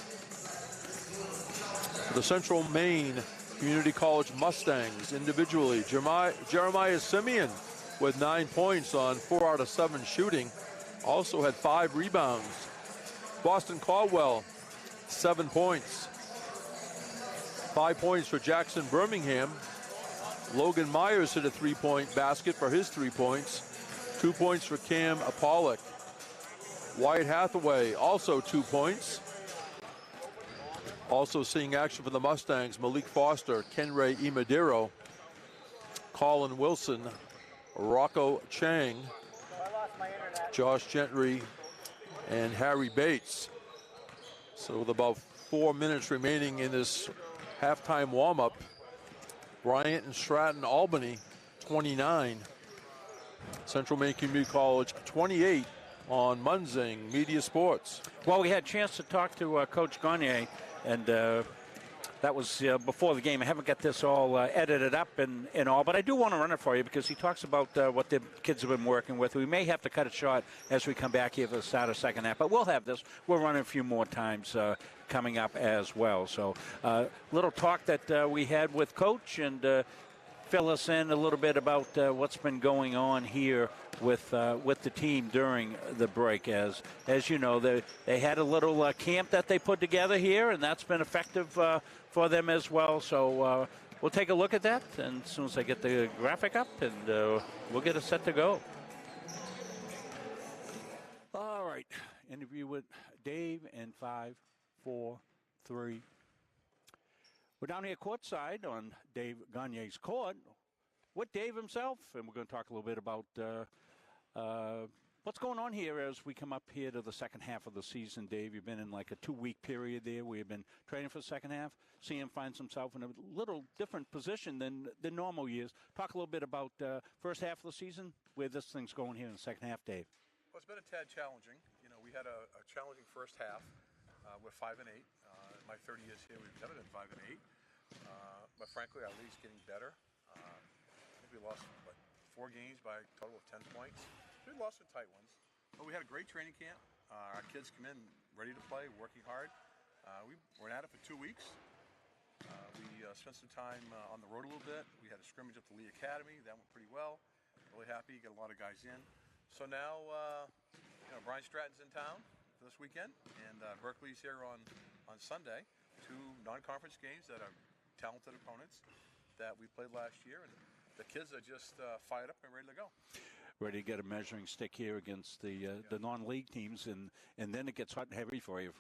For the Central Maine Community College Mustangs individually, Jeremiah Simeon with 9 points on 4 out of 7 shooting. Also had 5 rebounds. Boston Caldwell, 7 points. 5 points for Jackson Birmingham. Logan Myers hit a 3-point basket for his 3 points. 2 points for Cam Pollock. Wyatt Hathaway, also 2 points. Also seeing action for the Mustangs, Malik Foster, Kenray Imadiro, Colin Wilson, Rocco Chang, Josh Gentry, and Harry Bates. So with about 4 minutes remaining in this halftime warm-up, Bryant and Stratton Albany 29, Central Maine Community College 28 on Munzing Media Sports. Well, we had a chance to talk to Coach Gagne, and that that was before the game. I haven't got this all edited up and all, but I do want to run it for you because he talks about what the kids have been working with. We may have to cut it short as we come back here for the start of second half, but we'll have this. We'll run it a few more times coming up as well. So little talk that we had with Coach, and fill us in a little bit about what's been going on here with the team during the break. As you know, they had a little camp that they put together here, and that's been effective for them as well. So we'll take a look at that, and as soon as I get the graphic up, and we'll get it set to go. All right, interview with Dave in 5, 4, 3. We're down here courtside on Dave Gagne's court with Dave himself, and we're going to talk a little bit about what's going on here as we come up here to the second half of the season. Dave, you've been in like a 2-week period there. We've been training for the second half. See him finds himself in a little different position than the normal years. Talk a little bit about first half of the season, where this thing's going here in the second half, Dave. Well, it's been a tad challenging. You know, we had a challenging first half. We're 5-8. My 30 years here, we've never been 5-8. But frankly, our league's getting better. I think we lost, 4 games by a total of 10 points. We lost some tight ones. But we had a great training camp. Our kids come in ready to play, working hard. We're at it for 2 weeks. We spent some time on the road a little bit. We had a scrimmage at the Lee Academy. That went pretty well. Really happy. Got a lot of guys in. So now, Brian Stratton's in town for this weekend, and Berkeley's here on Sunday. 2 non-conference games that are talented opponents that we played last year, and the kids are just fired up and ready to go. Ready to get a measuring stick here against the non-league teams, and then it gets hot and heavy for you,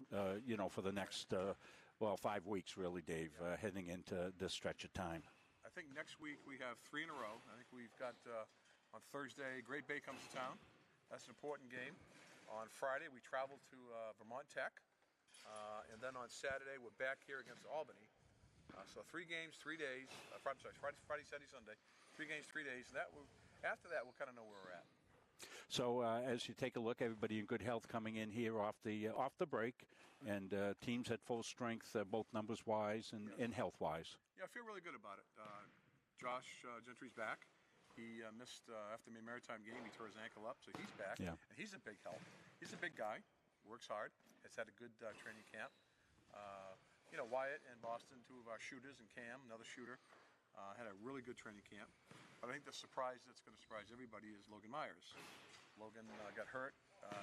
for the next 5 weeks, really, Dave, heading into this stretch of time. I think next week we have 3 in a row. I think we've got on Thursday, Great Bay comes to town. That's an important game. On Friday, we travel to Vermont Tech. And then on Saturday, we're back here against Albany. So 3 games, 3 days. Friday, Saturday, Sunday. 3 games, 3 days. And after that, we'll kind of know where we're at. So as you take a look, everybody in good health coming in here off the break, and teams at full strength, both numbers-wise and health-wise. Yeah, I feel really good about it. Josh Gentry's back. He missed after the Maritime game. He tore his ankle up, so he's back. Yeah. And he's a big help. He's a big guy. Works hard. Has had a good training camp. Wyatt and Boston, 2 of our shooters, and Cam, another shooter, had a really good training camp. But I think the surprise that's going to surprise everybody is Logan Myers. Logan got hurt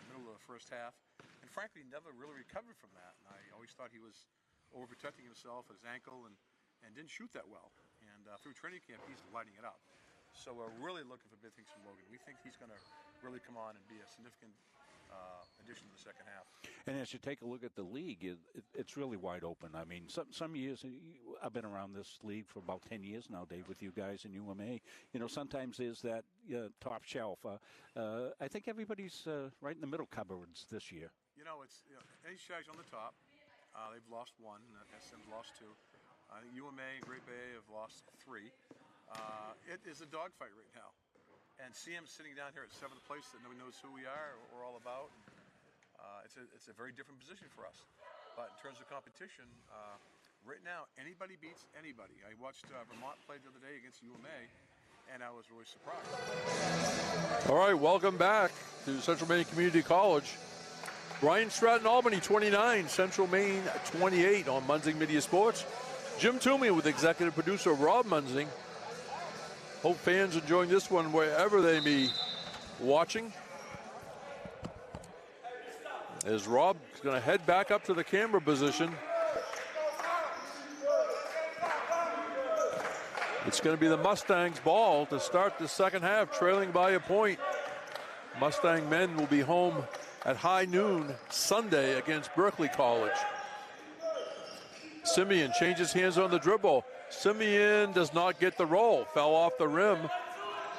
middle of the first half, and frankly never really recovered from that. And I always thought he was overprotecting himself at his ankle and didn't shoot that well. And through training camp, he's lighting it up. So we're really looking for big things from Logan. We think he's going to really come on and be a significant addition to the second half. And as you take a look at the league, it's really wide open. I mean, some years, I've been around this league for about 10 years now, Dave, with you guys in UMA. Sometimes there's that top shelf. I think everybody's right in the middle cupboards this year. It's HCI's on the top. They've lost 1. SM's lost 2. I think UMA and Great Bay have lost 3. It is a dogfight right now. And CM sitting down here at 7th place that nobody knows who we are, what we're all about. It's a very different position for us. But in terms of competition, right now, anybody beats anybody. I watched Vermont play the other day against UMA, and I was really surprised. All right, welcome back to Central Maine Community College. Brian Stratton, Albany, 29. Central Maine, 28 on Munzing Media Sports. Jim Toomey with executive producer Rob Munzing. Hope fans enjoying this one wherever they be watching. As Rob is going to head back up to the camera position. It's going to be the Mustangs' ball to start the second half, trailing by a point. Mustang men will be home at high noon Sunday against Berkeley College. Simeon changes hands on the dribble. Simeon does not get the roll. Fell off the rim.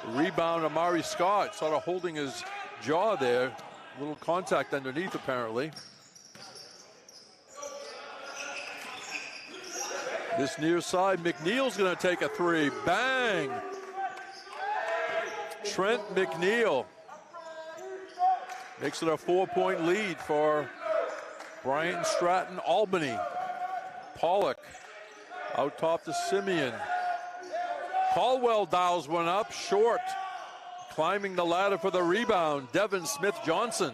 Rebound, Amari Scott, sort of holding his jaw there. A little contact underneath, apparently. This near side, McNeil's going to take a 3. Bang! Trent McNeil makes it a 4-point lead for Brian Stratton, Albany. Pollock Out top to Simeon. Caldwell dials one up, short. Climbing the ladder for the rebound, Devin Smith-Johnson.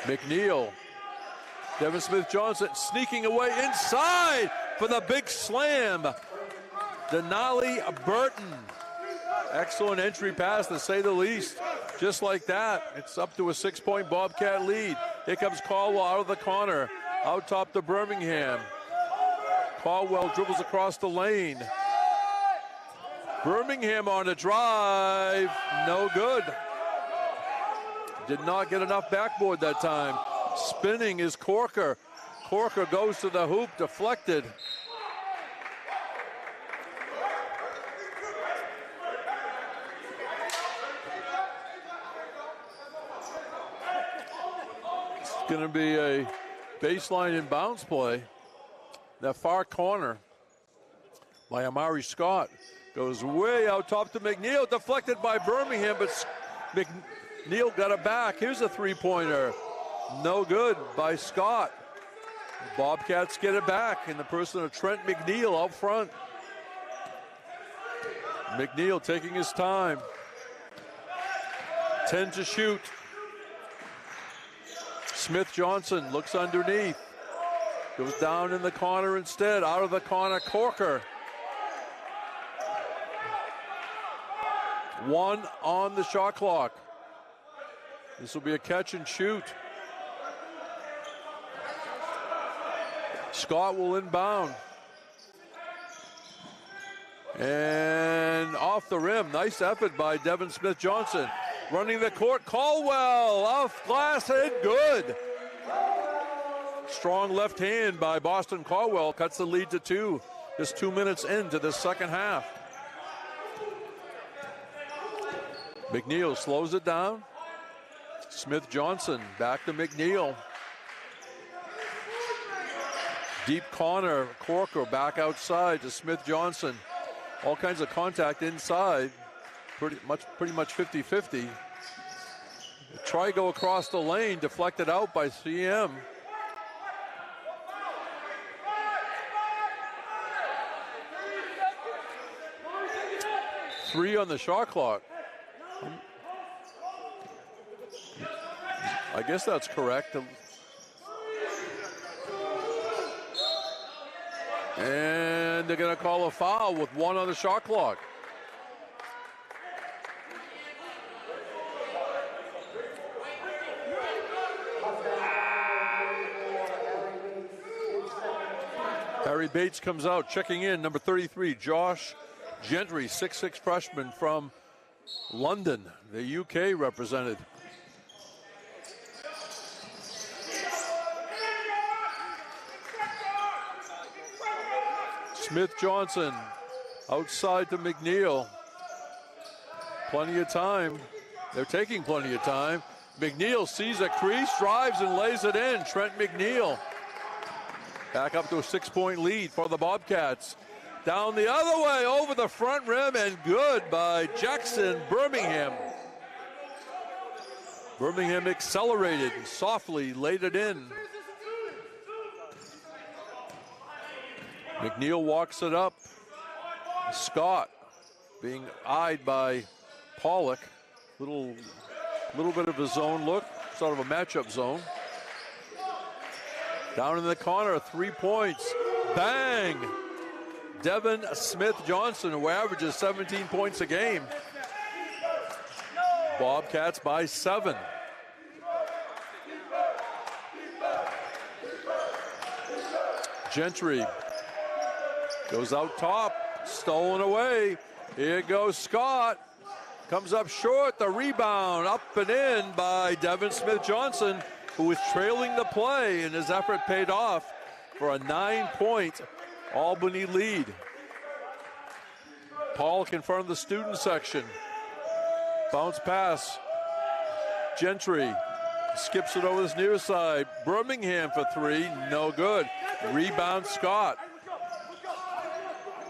McNeil. Devin Smith-Johnson sneaking away inside for the big slam. Denali Burton. Excellent entry pass, to say the least. Just like that, it's up to a 6-point Bobcat lead. Here comes Caldwell out of the corner. Out top to Birmingham. Caldwell dribbles across the lane. Birmingham on a drive. No good. Did not get enough backboard that time. Spinning is Corker. Corker goes to the hoop, deflected. It's going to be a baseline inbounds play. That far corner by Amari Scott goes way out top to McNeil, deflected by Birmingham, but McNeil got it back. Here's a three-pointer. No good by Scott. The Bobcats get it back in the person of Trent McNeil out front. McNeil taking his time. 10 to shoot. Smith-Johnson looks underneath. Goes down in the corner instead. Out of the corner, Corker. 1 on the shot clock. This will be a catch and shoot. Scott will inbound. And off the rim. Nice effort by Devin Smith-Johnson. Running the court, Caldwell off glass and good. Strong left hand by Boston Caldwell cuts the lead to 2. Just 2 minutes into the second half. McNeil slows it down. Smith-Johnson back to McNeil. Deep corner, Corker back outside to Smith-Johnson. All kinds of contact inside. Pretty much 50-50. Try go across the lane, deflected out by CM. Three on the shot clock. I guess that's correct. And they're going to call a foul with 1 on the shot clock. Harry Bates comes out, checking in, number 33, Josh Gentry, 6'6" freshman from London, the UK represented. Smith-Johnson outside to McNeil. Plenty of time. They're taking plenty of time. McNeil sees a crease, drives and lays it in. Trent McNeil. Back up to a 6-point lead for the Bobcats. Down the other way, over the front rim, and good by Jackson Birmingham. Birmingham accelerated and softly laid it in. McNeil walks it up. Scott being eyed by Pollock. Little bit of a zone look, sort of a matchup zone. Down in the corner, 3 points. Bang! Devin Smith-Johnson, who averages 17 points a game. Bobcats by 7. Gentry goes out top, stolen away. Here goes Scott. Comes up short, the rebound up and in by Devin Smith-Johnson, who was trailing the play, and his effort paid off for a 9-point Albany lead. Paul in front of the student section. Bounce pass. Gentry skips it over this near side. Birmingham for 3, no good. Rebound Scott.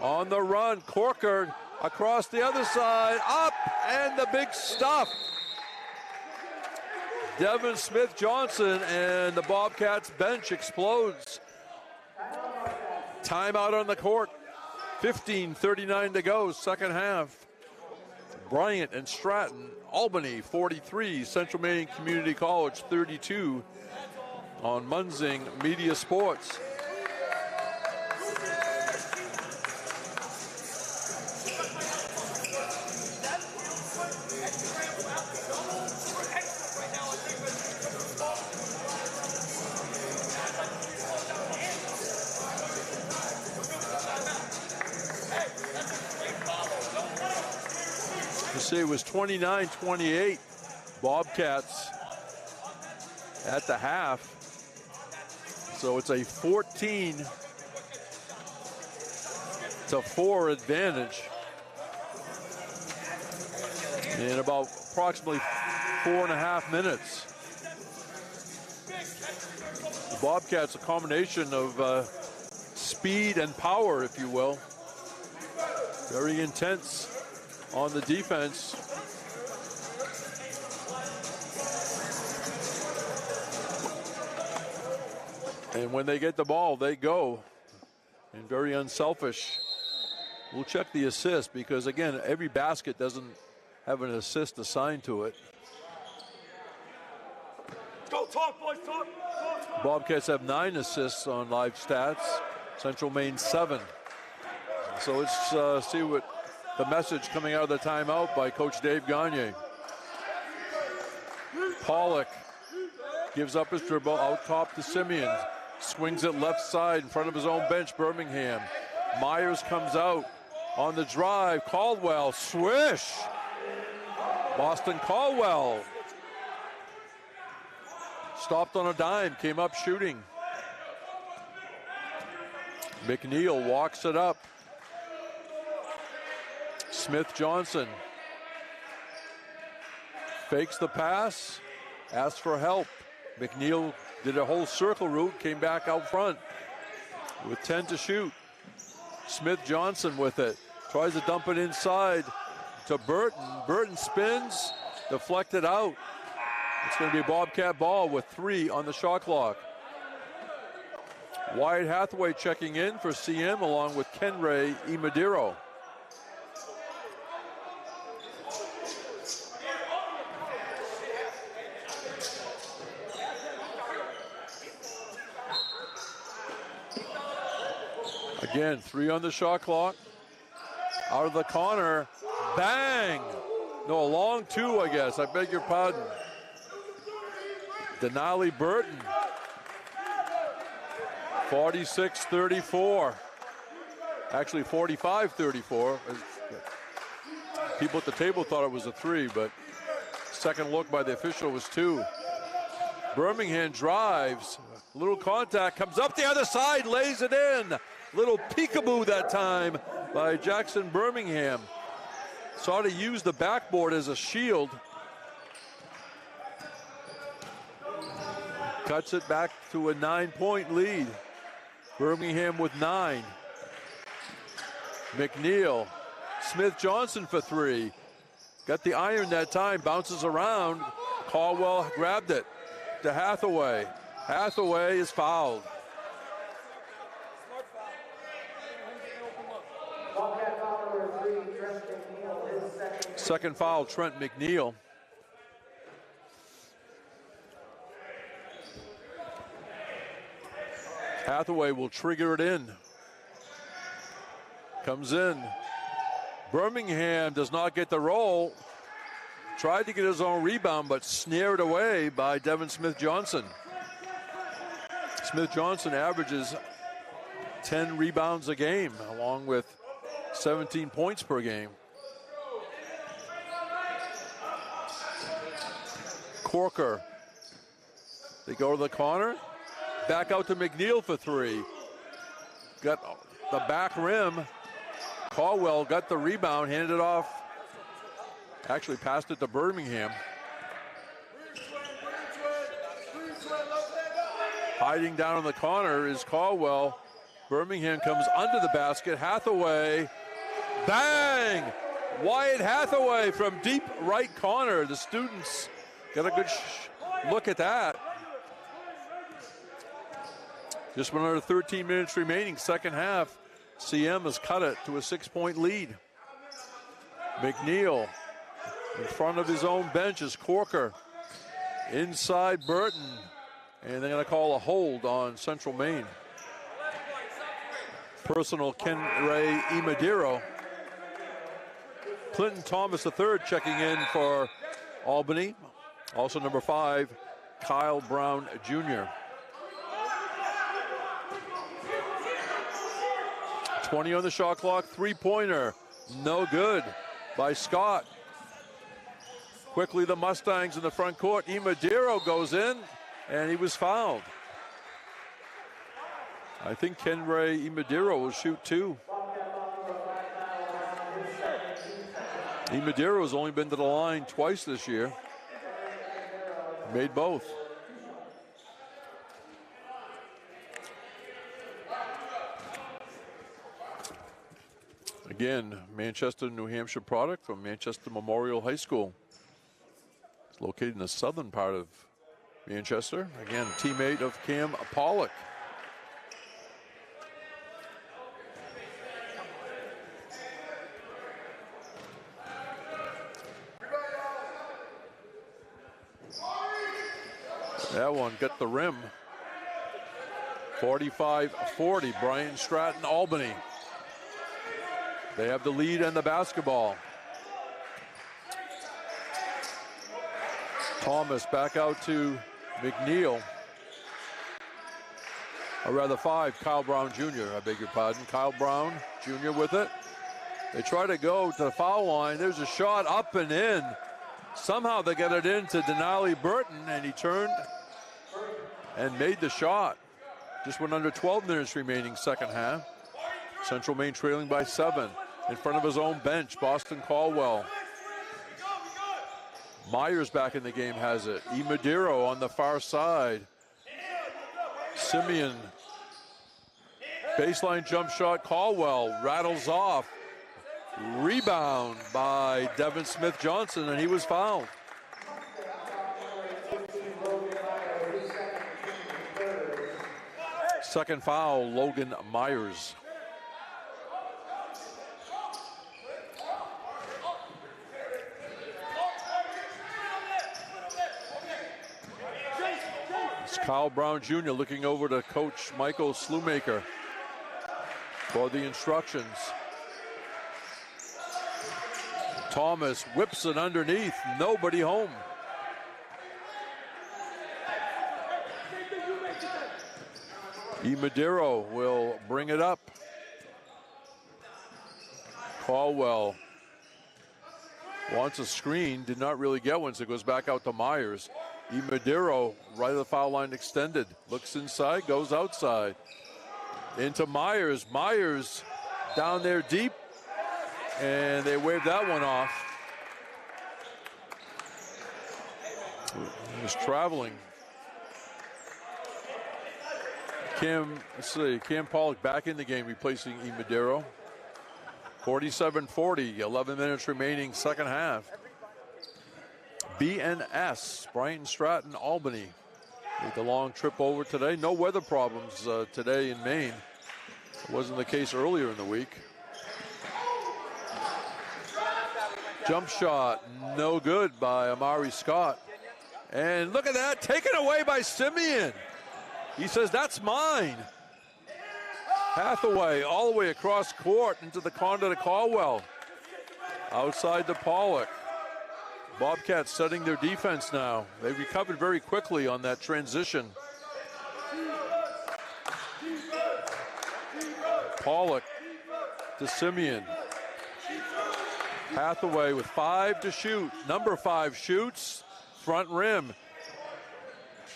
On the run, Corker across the other side, up, and the big stuff. Devin Smith-Johnson, and the Bobcats bench explodes. Timeout on the court. 15:39 to go, second half. Bryant and Stratton, Albany 43, Central Maine Community College 32 on Munzing Media Sports. See, it was 29-28 Bobcats at the half. So it's a 14-4 advantage in about approximately 4.5 minutes. The Bobcats, a combination of speed and power, if you will. Very intense on the defense. And when they get the ball, they go. And very unselfish. We'll check the assist because, again, every basket doesn't have an assist assigned to it. Go talk, boys, talk. Bobcats have 9 assists on live stats. Central Maine 7. So let's see what the message coming out of the timeout by Coach Dave Gagne. Pollock gives up his dribble out top to Simeon. Swings it left side in front of his own bench, Birmingham. Myers comes out on the drive. Caldwell, swish. Boston Caldwell. Stopped on a dime, came up shooting. McNeil walks it up. Smith Johnson fakes the pass, asks for help. McNeil did a whole circle route, came back out front with 10 to shoot. Smith Johnson with it, tries to dump it inside to Burton. Burton spins, deflected out. It's going to be a Bobcat ball with 3 on the shot clock. Wyatt Hathaway checking in for CM along with Kenray Imadiro. Again, 3 on the shot clock. Out of the corner, bang! No, a long 2, I guess. I beg your pardon. Denali Burton. 46-34. Actually, 45-34. People at the table thought it was a 3, but second look by the official was 2. Birmingham drives. Little contact, comes up the other side, lays it in. Little peekaboo that time by Jackson Birmingham. Sought to use the backboard as a shield. Cuts it back to a 9-point lead. Birmingham with 9. McNeil. Smith Johnson for 3. Got the iron that time, bounces around. Caldwell grabbed it to Hathaway. Hathaway is fouled. Second foul, Trent McNeil. Hathaway will trigger it in. Comes in. Birmingham does not get the roll. Tried to get his own rebound, but snared away by Devin Smith-Johnson. Smith-Johnson averages 10 rebounds a game, along with 17 points per game. Corker. They go to the corner. Back out to McNeil for 3. Got the back rim. Caldwell got the rebound, handed it off. Actually passed it to Birmingham. Hiding down in the corner is Caldwell. Birmingham comes under the basket. Hathaway. Bang! Wyatt Hathaway from deep right corner. The students got a good look at that. Just another 13 minutes remaining, second half. CM has cut it to a 6-point lead. McNeil in front of his own bench is Corker. Inside Burton. And they're going to call a hold on Central Maine. Personal Ken Ray Imadiro. Clinton Thomas III checking in for Albany. Also number 5, Kyle Brown Jr. 20 on the shot clock, three-pointer, no good by Scott. Quickly the Mustangs in the front court. Imadiro goes in, and he was fouled. I think Kenray Imadiro will shoot 2. Imadiro has only been to the line twice this year. Made both. Again, Manchester, New Hampshire product from Manchester Memorial High School. It's located in the southern part of Manchester. Again, a teammate of Cam Pollock. That one got the rim. 45-40, Brian Stratton, Albany. They have the lead and the basketball. Thomas back out to McNeil. Or rather 5, Kyle Brown Jr., I beg your pardon. Kyle Brown Jr. with it. They try to go to the foul line. There's a shot up and in. Somehow they get it into Denali Burton, and he turned and made the shot. Just went under 12 minutes remaining second half. Central Maine trailing by 7. In front of his own bench, Boston Caldwell. Myers back in the game has it. Imadiro on the far side. Simeon. Baseline jump shot, Caldwell rattles off. Rebound by Devin Smith Johnson, and he was fouled. Second foul, Logan Myers. It's Kyle Brown Jr. looking over to Coach Michael Slumaker for the instructions. Thomas whips it underneath, nobody home. Imadiro will bring it up. Caldwell wants a screen, did not really get one, so it goes back out to Myers. Imadiro, right of the foul line extended, looks inside, goes outside. Into Myers. Myers down there deep, and they waved that one off. He was traveling. Cam Pollock back in the game, replacing Imadiro. 47-40, 11 minutes remaining, second half. BNS, Brian Stratton, Albany. Made the long trip over today. No weather problems today in Maine. It wasn't the case earlier in the week. Jump shot, no good by Amari Scott. And look at that, taken away by Simeon. He says, that's mine. Hathaway all the way across court into the corner to Caldwell. Outside to Pollock. Bobcats setting their defense now. They recovered very quickly on that transition. Pollock to Simeon. Hathaway with 5 to shoot. Number 5 shoots. Front rim.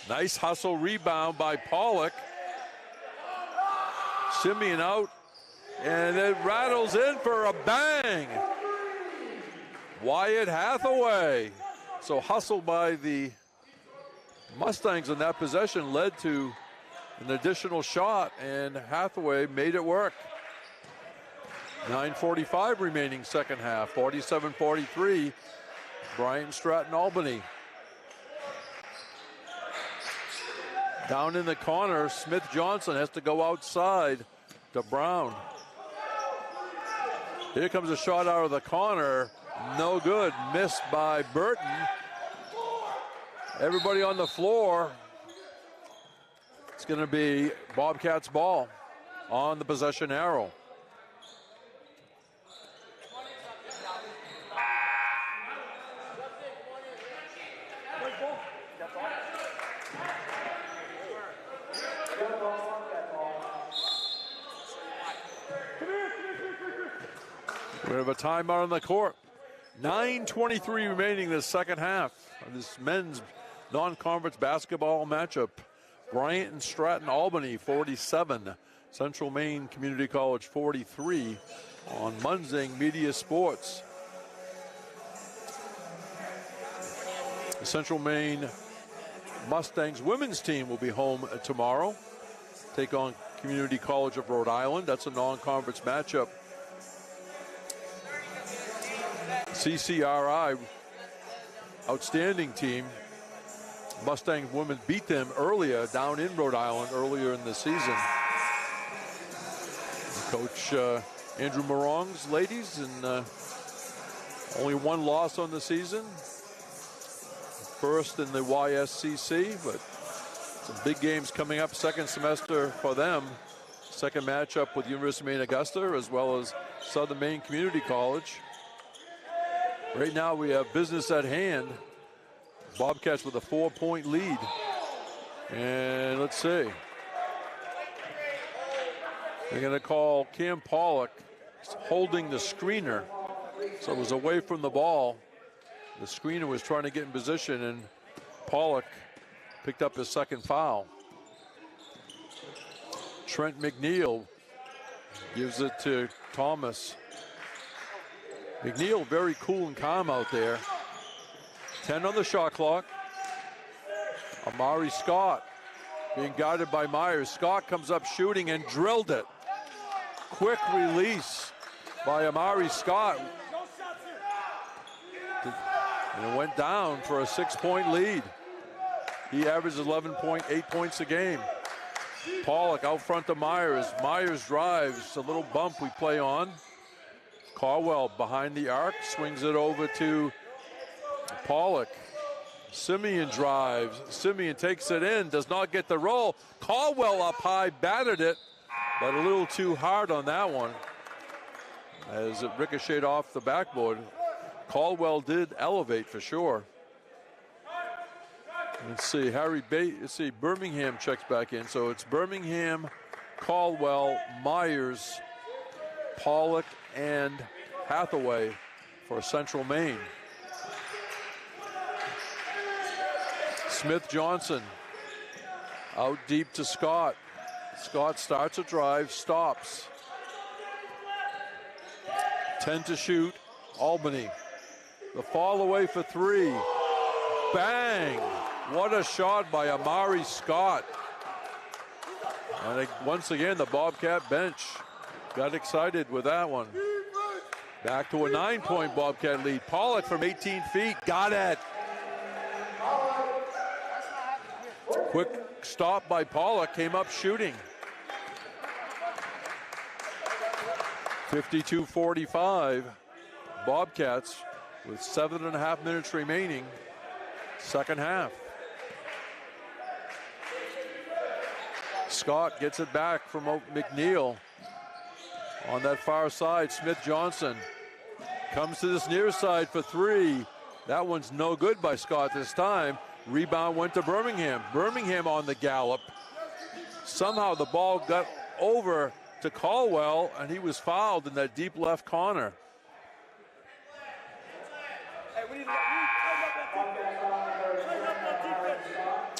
Nice hustle rebound by Pollock. Simeon out. And it rattles in for a bang. Wyatt Hathaway. So hustle by the Mustangs in that possession led to an additional shot, and Hathaway made it work. 9:45 remaining second half. 47-43. Brian Stratton, Albany. Down in the corner, Smith Johnson has to go outside to Brown. Here comes a shot out of the corner. No good. Missed by Burton. Everybody on the floor. It's going to be Bobcats ball on the possession arrow. We have a timeout on the court. 9:23 remaining in the second half of this men's non-conference basketball matchup. Bryant and Stratton Albany 47, Central Maine Community College 43 on Munzing Media Sports. The Central Maine Mustangs women's team will be home tomorrow. Take on Community College of Rhode Island. That's a non-conference matchup. CCRI, outstanding team. Mustang women beat them earlier down in Rhode Island earlier in the season. Coach Andrew Morong's ladies, and only one loss on the season. First in the YSCC, but some big games coming up second semester for them. Second matchup with University of Maine Augusta as well as Southern Maine Community College. Right now we have business at hand. Bobcats with a 4-point lead. And let's see. They're going to call Cam Pollock holding the screener. So it was away from the ball. The screener was trying to get in position, and Pollock picked up his second foul. Trent McNeil gives it to Thomas. McNeil very cool and calm out there. 10 on the shot clock. Amari Scott being guarded by Myers. Scott comes up shooting and drilled it. Quick release by Amari Scott. And it went down for a 6-point lead. He averages 11.8 points a game. Pollock out front to Myers. Myers drives, a little bump we play on. Caldwell behind the arc, swings it over to Pollock. Simeon drives. Simeon takes it in, does not get the roll. Caldwell up high, batted it, but a little too hard on that one as it ricocheted off the backboard. Caldwell did elevate for sure. Let's see, Birmingham checks back in. So it's Birmingham, Caldwell, Myers, Pollock, and Hathaway for Central Maine. Smith Johnson out deep to Scott. Scott starts a drive, stops. 10 to shoot, Albany. The fall away for three. Bang! What a shot by Amari Scott. And once again, the Bobcat bench got excited with that one. Back to a 9-point Bobcat lead. Pollock from 18 feet, got it. Quick stop by Pollock, came up shooting. 52-45, Bobcats with 7.5 minutes remaining, second half. Scott gets it back from McNeil. On that far side, Smith Johnson comes to this near side for three. That one's no good by Scott this time. Rebound went to Birmingham. Birmingham on the gallop. Somehow the ball got over to Caldwell, and he was fouled in that deep left corner.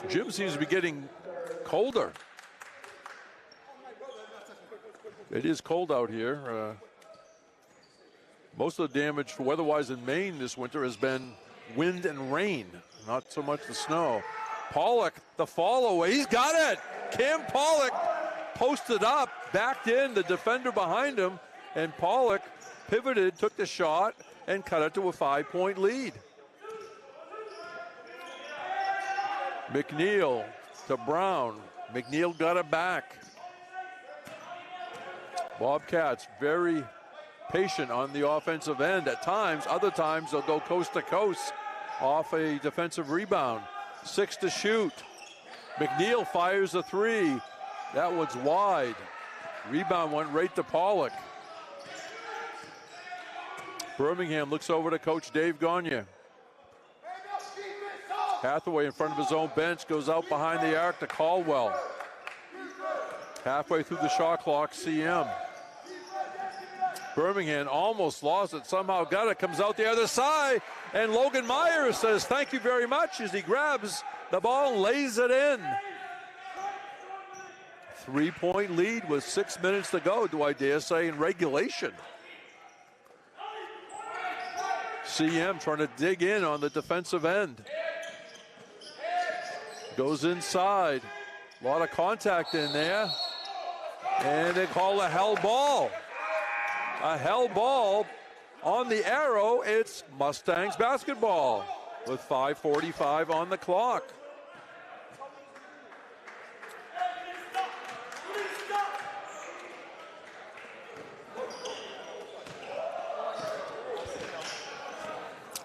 Gym seems to be getting colder. It is cold out here. Most of the damage for weather-wise in Maine this winter has been wind and rain, not so much the snow. Pollock, the fall away, he's got it! Cam Pollock posted up, backed in, the defender behind him, and Pollock pivoted, took the shot, and cut it to a 5-point lead. McNeil to Brown. McNeil got it back. Bobcats very patient on the offensive end at times. Other times they'll go coast to coast off a defensive rebound. 6 to shoot. McNeil fires a three. That one's wide. Rebound went right to Pollock. Birmingham looks over to Coach Dave Gagne. Hathaway in front of his own bench, goes out behind the arc to Caldwell. Halfway through the shot clock, CM. Birmingham almost lost it, somehow got it, comes out the other side, and Logan Myers says thank you very much as he grabs the ball and lays it in. 3-point lead with 6 minutes to go, do I dare say, in regulation. CM trying to dig in on the defensive end. Goes inside. A lot of contact in there. And they call a hell ball. A hell ball on the arrow. It's Mustangs basketball with 5:45 on the clock.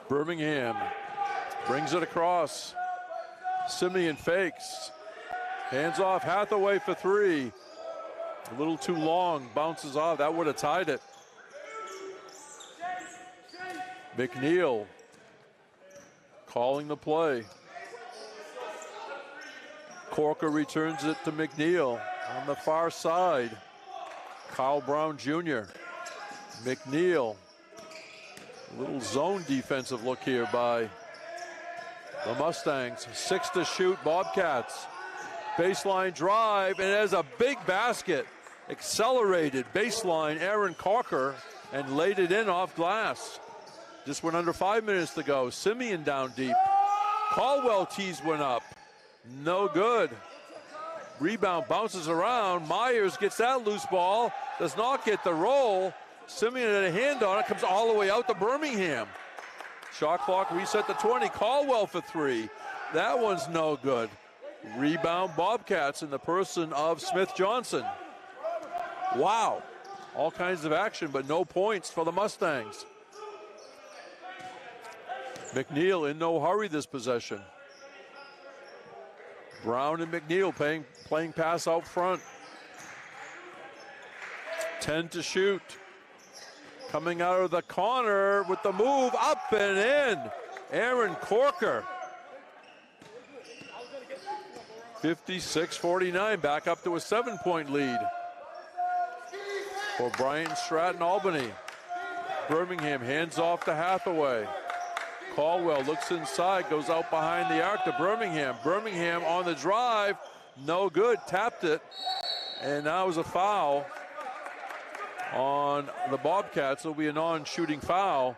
Birmingham brings it across. Simeon fakes. Hands off Hathaway for three. A little too long. Bounces off. That would have tied it. McNeil calling the play. Corker returns it to McNeil on the far side. Kyle Brown Jr. McNeil. A little zone defensive look here by the Mustangs. 6 to shoot, Bobcats. Baseline drive, and there's a big basket. Accelerated baseline, Aaron Corker, and laid it in off glass. Just went under 5 minutes to go. Simeon down deep. Caldwell tees one up. No good. Rebound bounces around. Myers gets that loose ball. Does not get the roll. Simeon had a hand on it. Comes all the way out to Birmingham. Shot clock reset to 20. Caldwell for three. That one's no good. Rebound Bobcats in the person of Smith Johnson. Wow. All kinds of action, but no points for the Mustangs. McNeil in no hurry this possession. Brown and McNeil playing pass out front. 10 to shoot. Coming out of the corner with the move up and in. Aaron Corker. 56-49, back up to a 7-point lead for Bryant Stratton Albany. Birmingham hands off to Hathaway. Caldwell looks inside, goes out behind the arc to Birmingham. Birmingham on the drive, no good, tapped it, and now is a foul on the Bobcats. It'll be a non-shooting foul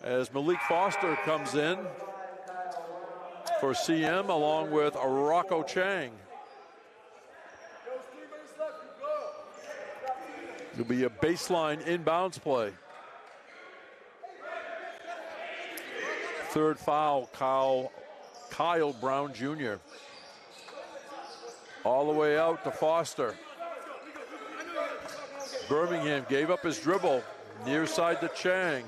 as Malik Foster comes in for CM along with Rocco Chang. It'll be a baseline inbounds play. Third foul, Kyle Brown Jr. All the way out to Foster. Birmingham gave up his dribble. Near side to Chang.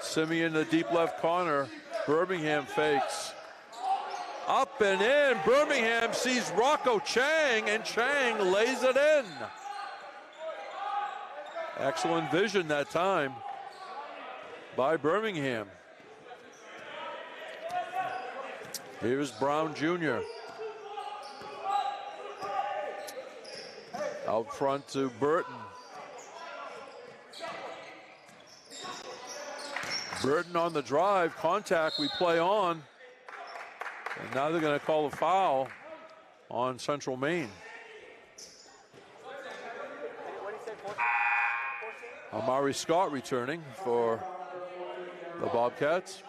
Simeon in the deep left corner. Birmingham fakes. Up and in. Birmingham sees Rocco Chang, and Chang lays it in. Excellent vision that time by Birmingham. Here's Brown Jr. Out front to Burton. Burton on the drive, contact, we play on. And now they're going to call a foul on Central Maine. Amari Scott returning for the Bobcats.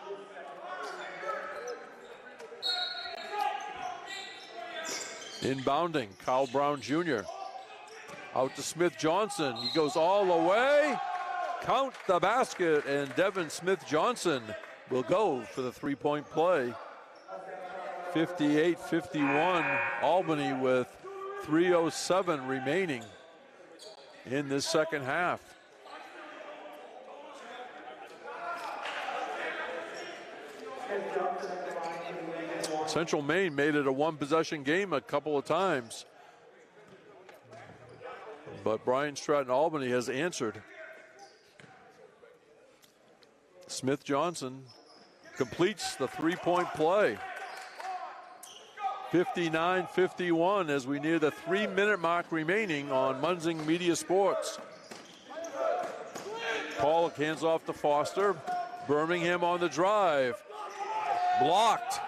Inbounding, Kyle Brown Jr. Out to Smith Johnson. He goes all the way. Count the basket, and Devin Smith Johnson will go for the three-point play 58-51, Albany with 3:07 remaining in this second half. Central Maine made it a one-possession game a couple of times, but Bryant Stratton Albany has answered. Smith Johnson completes the three-point play. 59-51 as we near the 3-minute mark remaining on Munzing Media Sports. Pollock hands off to Foster. Birmingham on the drive. Blocked.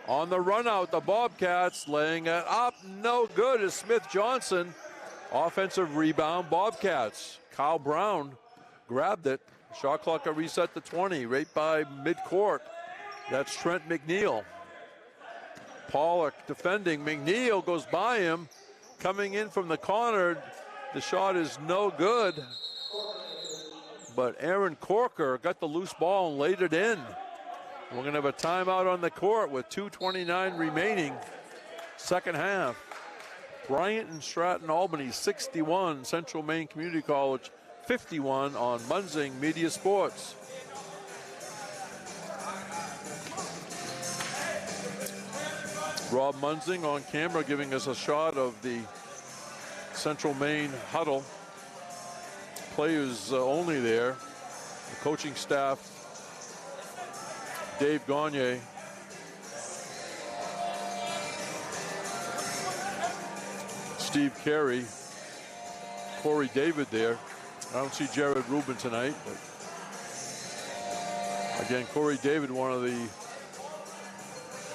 On the run out, the Bobcats laying it up. No good is Smith Johnson. Offensive rebound, Bobcats. Kyle Brown grabbed it. Shot clock at reset to 20, right by midcourt. That's Trent McNeil. Pollock defending. McNeil goes by him. Coming in from the corner. The shot is no good. But Aaron Corker got the loose ball and laid it in. We're going to have a timeout on the court with 2:29 remaining. Second half. Bryant and Stratton Albany 61. Central Maine Community College 51 on Munzing Media Sports. Rob Munzing on camera giving us a shot of the Central Maine huddle. Players only there. The coaching staff, Dave Gagne. Steve Carey. Corey David there. I don't see Jared Rubin tonight, but again, Corey David, one of the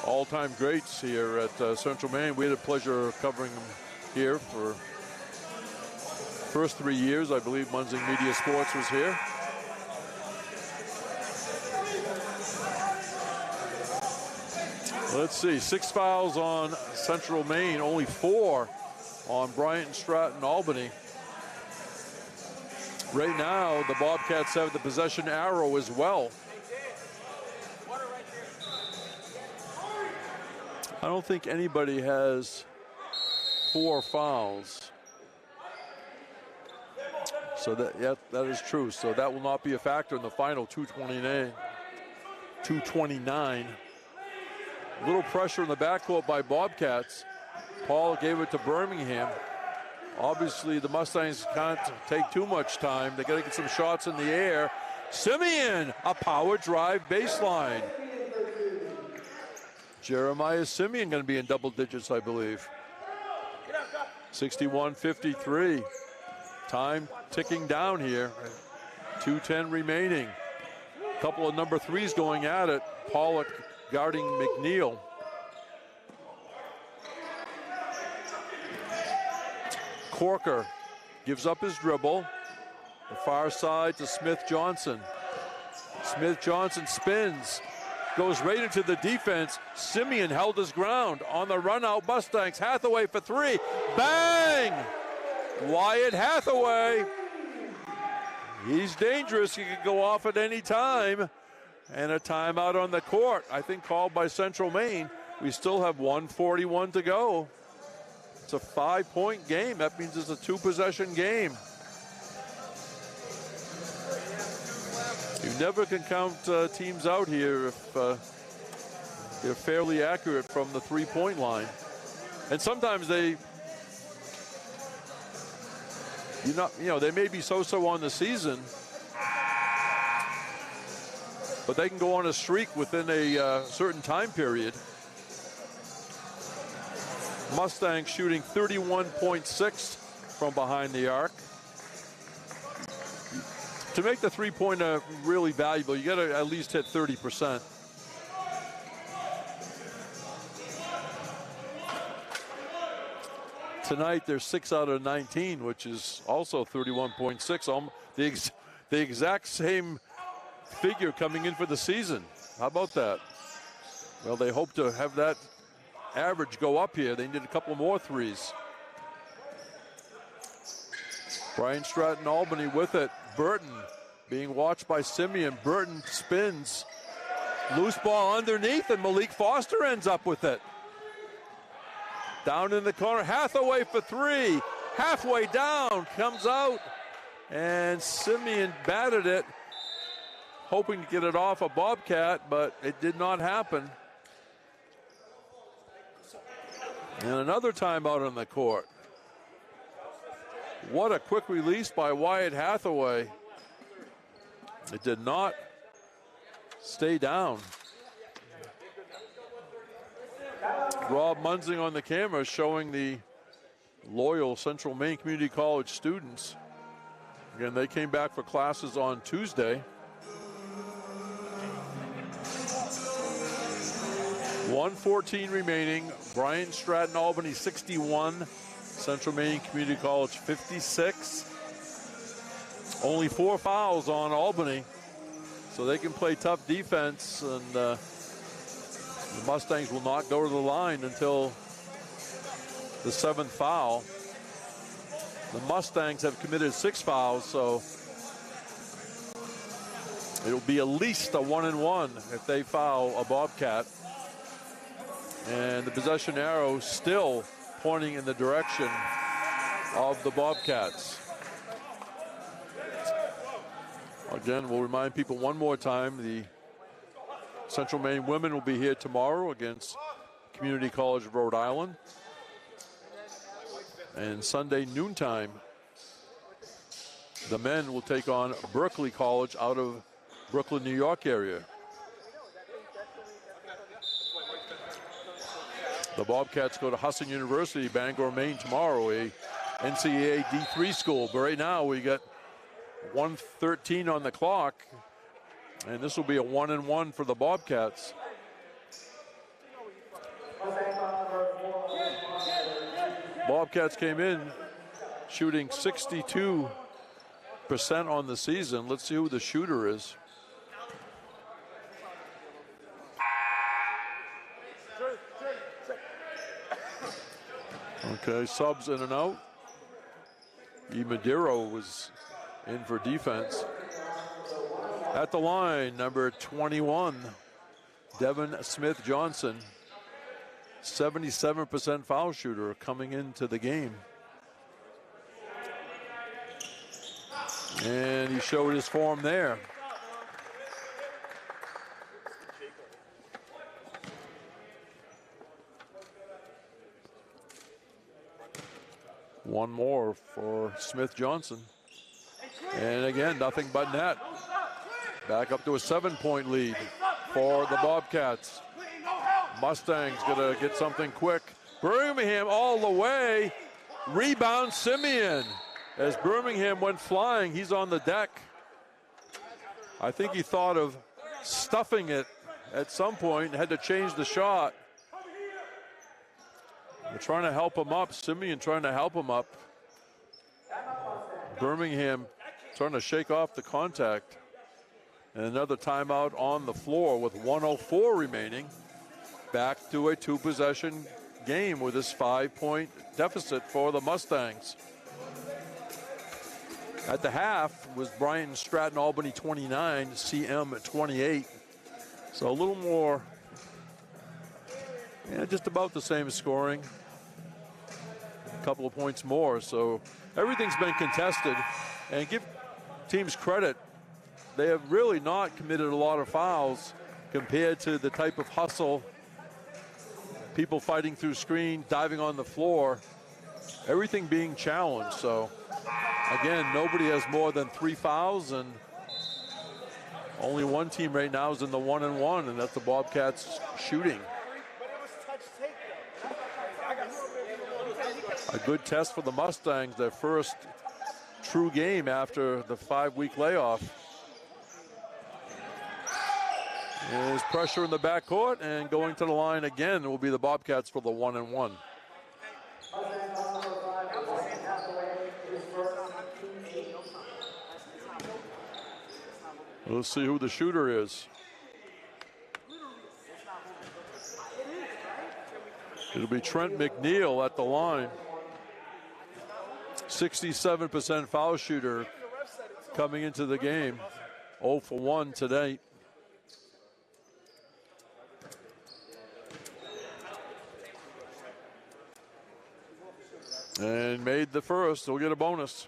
all-time greats here at Central Maine. We had the pleasure of covering him here for first 3 years. I believe Munzing Media Sports was here. Let's see, 6 fouls on Central Maine, only 4 on Bryant and Stratton Albany. Right now, the Bobcats have the possession arrow as well. I don't think anybody has 4 fouls. So that is true. So that will not be a factor in the final 2:29. A little pressure in the backcourt by Bobcats. Paul gave it to Birmingham. Obviously, the Mustangs can't take too much time. They got to get some shots in the air. Simeon, a power drive baseline. Jeremiah Simeon going to be in double digits, I believe. 61-53. Time ticking down here. 2:10 remaining. A couple of number threes going at it. Pollock guarding McNeil. Corker gives up his dribble. The far side to Smith Johnson. Smith Johnson spins. Goes right into the defense. Simeon held his ground. On the run out, Mustangs. Hathaway for 3. Bang! Wyatt Hathaway. He's dangerous. He could go off at any time. And a timeout on the court, I think called by Central Maine. We still have 1:41 to go. It's a 5-point game. That means it's a 2-possession game. You never can count teams out here if they're fairly accurate from the 3-point line. And sometimes they may be so-so on the season, but they can go on a streak within a certain time period. Mustangs shooting 31.6 from behind the arc. To make the three-pointer really valuable, you got to at least hit 30%. Tonight, they're 6 out of 19, which is also 31.6. The exact same figure coming in for the season. How about that? Well, they hope to have that average go up here. They need a couple more threes. Bryant Stratton Albany with it. Burton being watched by Simeon. Burton spins. Loose ball underneath, and Malik Foster ends up with it. Down in the corner, Hathaway for three. Halfway down, comes out, and Simeon batted it, hoping to get it off a Bobcat, but it did not happen. And another timeout on the court. What a quick release by Wyatt Hathaway. It did not stay down. Rob Munzing on the camera showing the loyal Central Maine Community College students. Again, they came back for classes on Tuesday. 1:14 remaining. Bryant Stratton Albany 61. Central Maine Community College 56. Only 4 fouls on Albany, so they can play tough defense, and the Mustangs will not go to the line until the 7th foul. The Mustangs have committed 6 fouls, so it'll be at least a 1-and-1 if they foul a Bobcat. And the possession arrow still pointing in the direction of the Bobcats. Again, we'll remind people one more time, the Central Maine women will be here tomorrow against Community College of Rhode Island. And Sunday noontime, the men will take on Berkeley College out of Brooklyn, New York area. The Bobcats go to Husson University, Bangor, Maine tomorrow, a NCAA D3 school. But right now we got 1:13 on the clock, and this will be a 1-and-1 for the Bobcats. Bobcats came in shooting 62% on the season. Let's see who the shooter is. Okay, subs in and out. E. Madero was in for defense. At the line, number 21, Devin Smith Johnson, 77% foul shooter coming into the game. And he showed his form there. One more for Smith Johnson. And again, nothing but net. Back up to a 7-point lead for the Bobcats. Mustangs gonna get something quick. Birmingham all the way. Rebound Simeon. As Birmingham went flying, he's on the deck. I think he thought of stuffing it at some point, had to change the shot. They're trying to help him up. Simeon trying to help him up. Birmingham trying to shake off the contact. And another timeout on the floor with 1:04 remaining. Back to a 2-possession game with this 5-point deficit for the Mustangs. At the half was Bryant Stratton Albany 29, CM 28. So a little more, just about the same scoring. A couple of points more, so everything's been contested. And give teams credit, they have really not committed a lot of fouls compared to the type of hustle, people fighting through screen, diving on the floor, everything being challenged. So again, nobody has more than 3 fouls, and only one team right now is in the 1-and-1, and that's the Bobcats shooting. A good test for the Mustangs, their first true game after the 5-week layoff. There's pressure in the backcourt, and going to the line again will be the Bobcats for the 1-and-1. Let's see who the shooter is. It'll be Trent McNeil at the line. 67% foul shooter coming into the game. 0 for 1 today. And made the first. He'll get a bonus.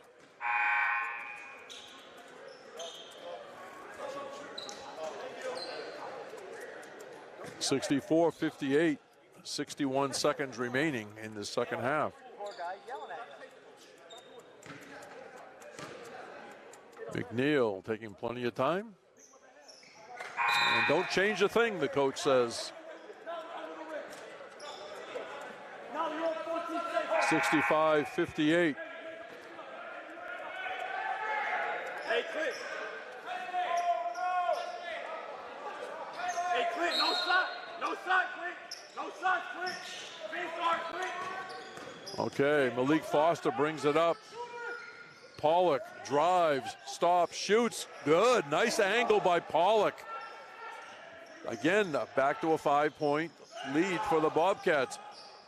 (64-58). 61 seconds remaining in the second half. McNeil taking plenty of time. And don't change a thing, the coach says. 65-58. Hey, Clint. Hey, Clint, no shot. No shot, Clint. No shot, Clint. Clint. Okay, Malik Foster brings it up. Pollock drives, stops, shoots. Good, nice angle by Pollock. Again, back to a 5-point lead for the Bobcats.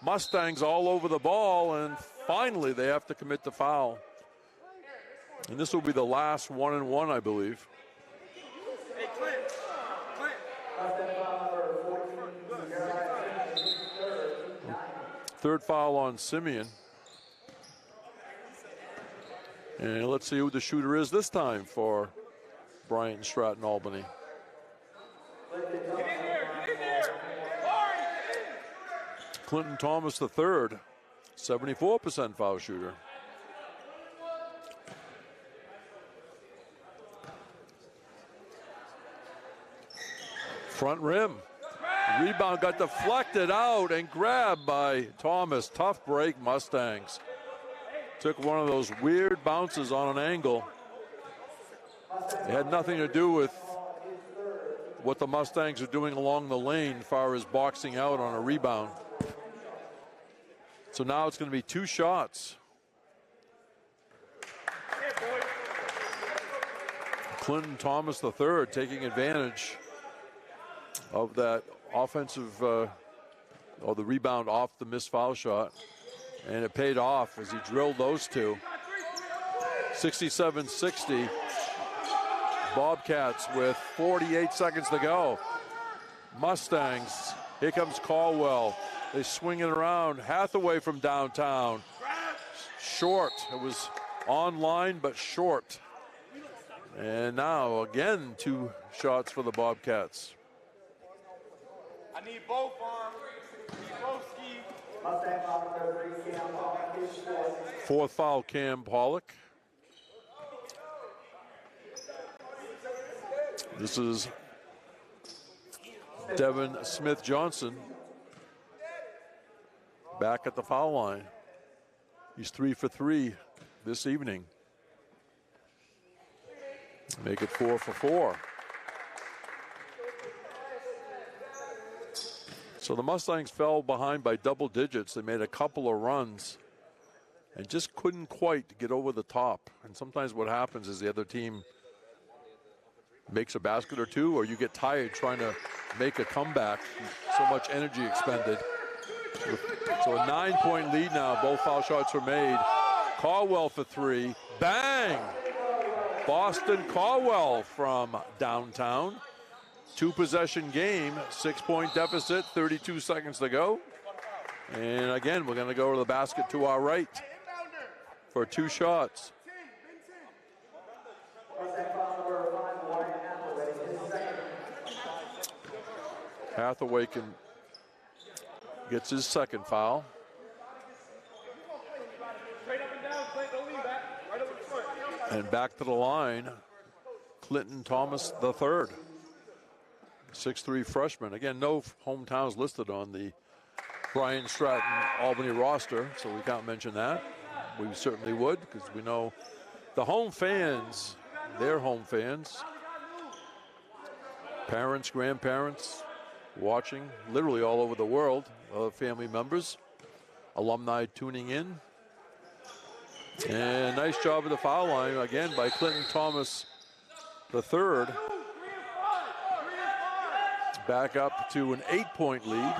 Mustangs all over the ball, and finally they have to commit the foul. And this will be the last 1-and-1, I believe. Hey, Clint. Third foul on Simeon. And let's see who the shooter is this time for Bryant Stratton Albany. Clinton Thomas III, 74% foul shooter. Front rim. Rebound got deflected out and grabbed by Thomas. Tough break, Mustangs. Took one of those weird bounces on an angle. It had nothing to do with what the Mustangs are doing along the lane as far as boxing out on a rebound. So now it's going to be 2 shots. Clinton Thomas III taking advantage of that offensive, or the rebound off the missed foul shot. And it paid off as he drilled those two. 67-60. Bobcats with 48 seconds to go. Mustangs, here comes Caldwell. They swing it around. Hathaway from downtown. Short. It was online, but short. And now, again, 2 shots for the Bobcats. I need both arms. Both skis. Fourth foul, Cam Pollock. This is Devin Smith-Johnson back at the foul line. He's 3 for 3 this evening. Make it 4 for 4. So the Mustangs fell behind by double digits. They made a couple of runs and just couldn't quite get over the top. And sometimes what happens is the other team makes a basket or two, or you get tired trying to make a comeback. So much energy expended. So a 9-point lead now. Both foul shots were made. Caldwell for 3. Bang! Boston Caldwell from downtown. 2-possession game, 6-point deficit, 32 seconds to go. And again, we're going to go to the basket to our right for 2 shots. Hathaway gets his second foul. And back to the line, Clinton Thomas III. 6'3" freshman. Again, no hometowns listed on the Bryant Stratton Albany roster, so we can't mention that. We certainly would, because we know the home fans, their home fans, parents, grandparents, watching literally all over the world, family members, alumni tuning in. And nice job at the foul line, again, by Clinton Thomas III. Back up to an 8-point lead.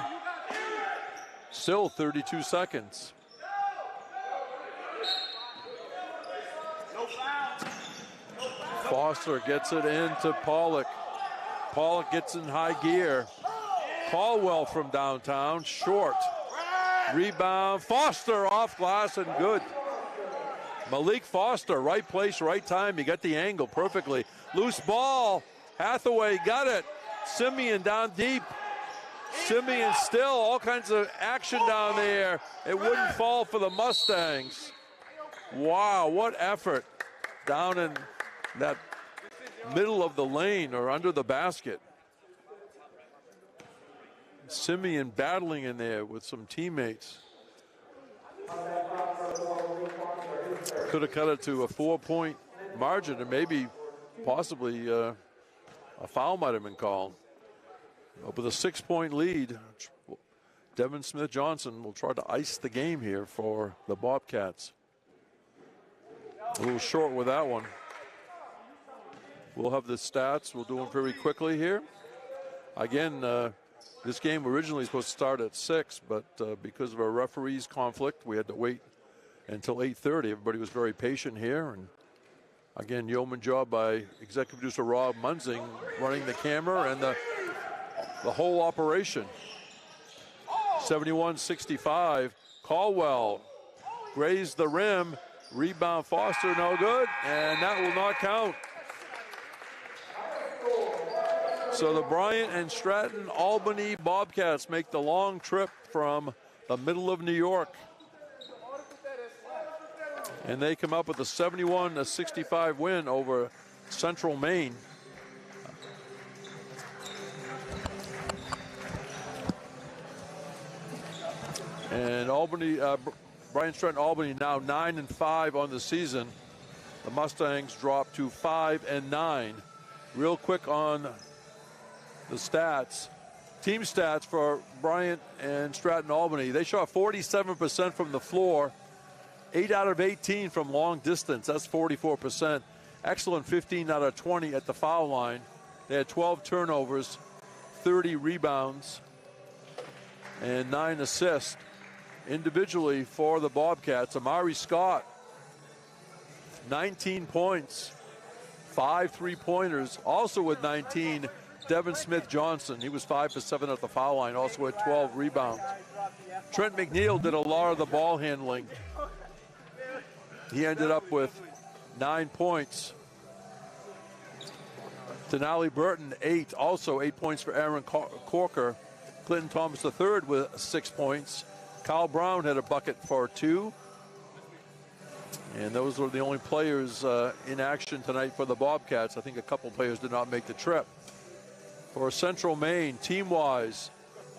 Still 32 seconds. Foster gets it into Pollock. Pollock gets in high gear. Caldwell from downtown, short. Rebound, Foster off glass and good. Malik Foster, right place, right time. He got the angle perfectly. Loose ball, Hathaway got it. Simeon down deep. Simeon still, all kinds of action down there. It wouldn't fall for the Mustangs. Wow, what effort down in that middle of the lane or under the basket. Simeon battling in there with some teammates. Could have cut it to a 4-point margin, and maybe possibly a foul might have been called. But with a 6-point lead, Devin Smith-Johnson will try to ice the game here for the Bobcats. A little short with that one. We'll have the stats. We'll do them very quickly here. Again, this game originally was supposed to start at 6, but because of a referee's conflict, we had to wait until 8:30. Everybody was very patient here. And again, yeoman job by executive producer Rob Munzing running the camera and the whole operation. 71-65. Caldwell grazed the rim. Rebound Foster, no good. And that will not count. So the Bryant and Stratton Albany Bobcats make the long trip from the middle of New York. And they come up with a 71-65 win over Central Maine. And Albany, Bryant Stratton Albany now 9-5 on the season. The Mustangs drop to 5-9. Real quick on the stats. Team stats for Bryant and Stratton Albany. They shot 47% from the floor, 8 out of 18 from long distance. That's 44%. Excellent 15 out of 20 at the foul line. They had 12 turnovers, 30 rebounds, and 9 assists. Individually for the Bobcats, Amari Scott, 19 points, 5 3-pointers. Also with 19, Devin Smith-Johnson. He was 5 for 7 at the foul line, also had 12 rebounds. Trent McNeil did a lot of the ball handling. He ended up with 9 points. Denali Burton, 8. Also 8 points for Aaron Corker. Clinton Thomas III with 6 points. Kyle Brown had a bucket for 2. And those were the only players in action tonight for the Bobcats. I think a couple players did not make the trip. For Central Maine, team-wise,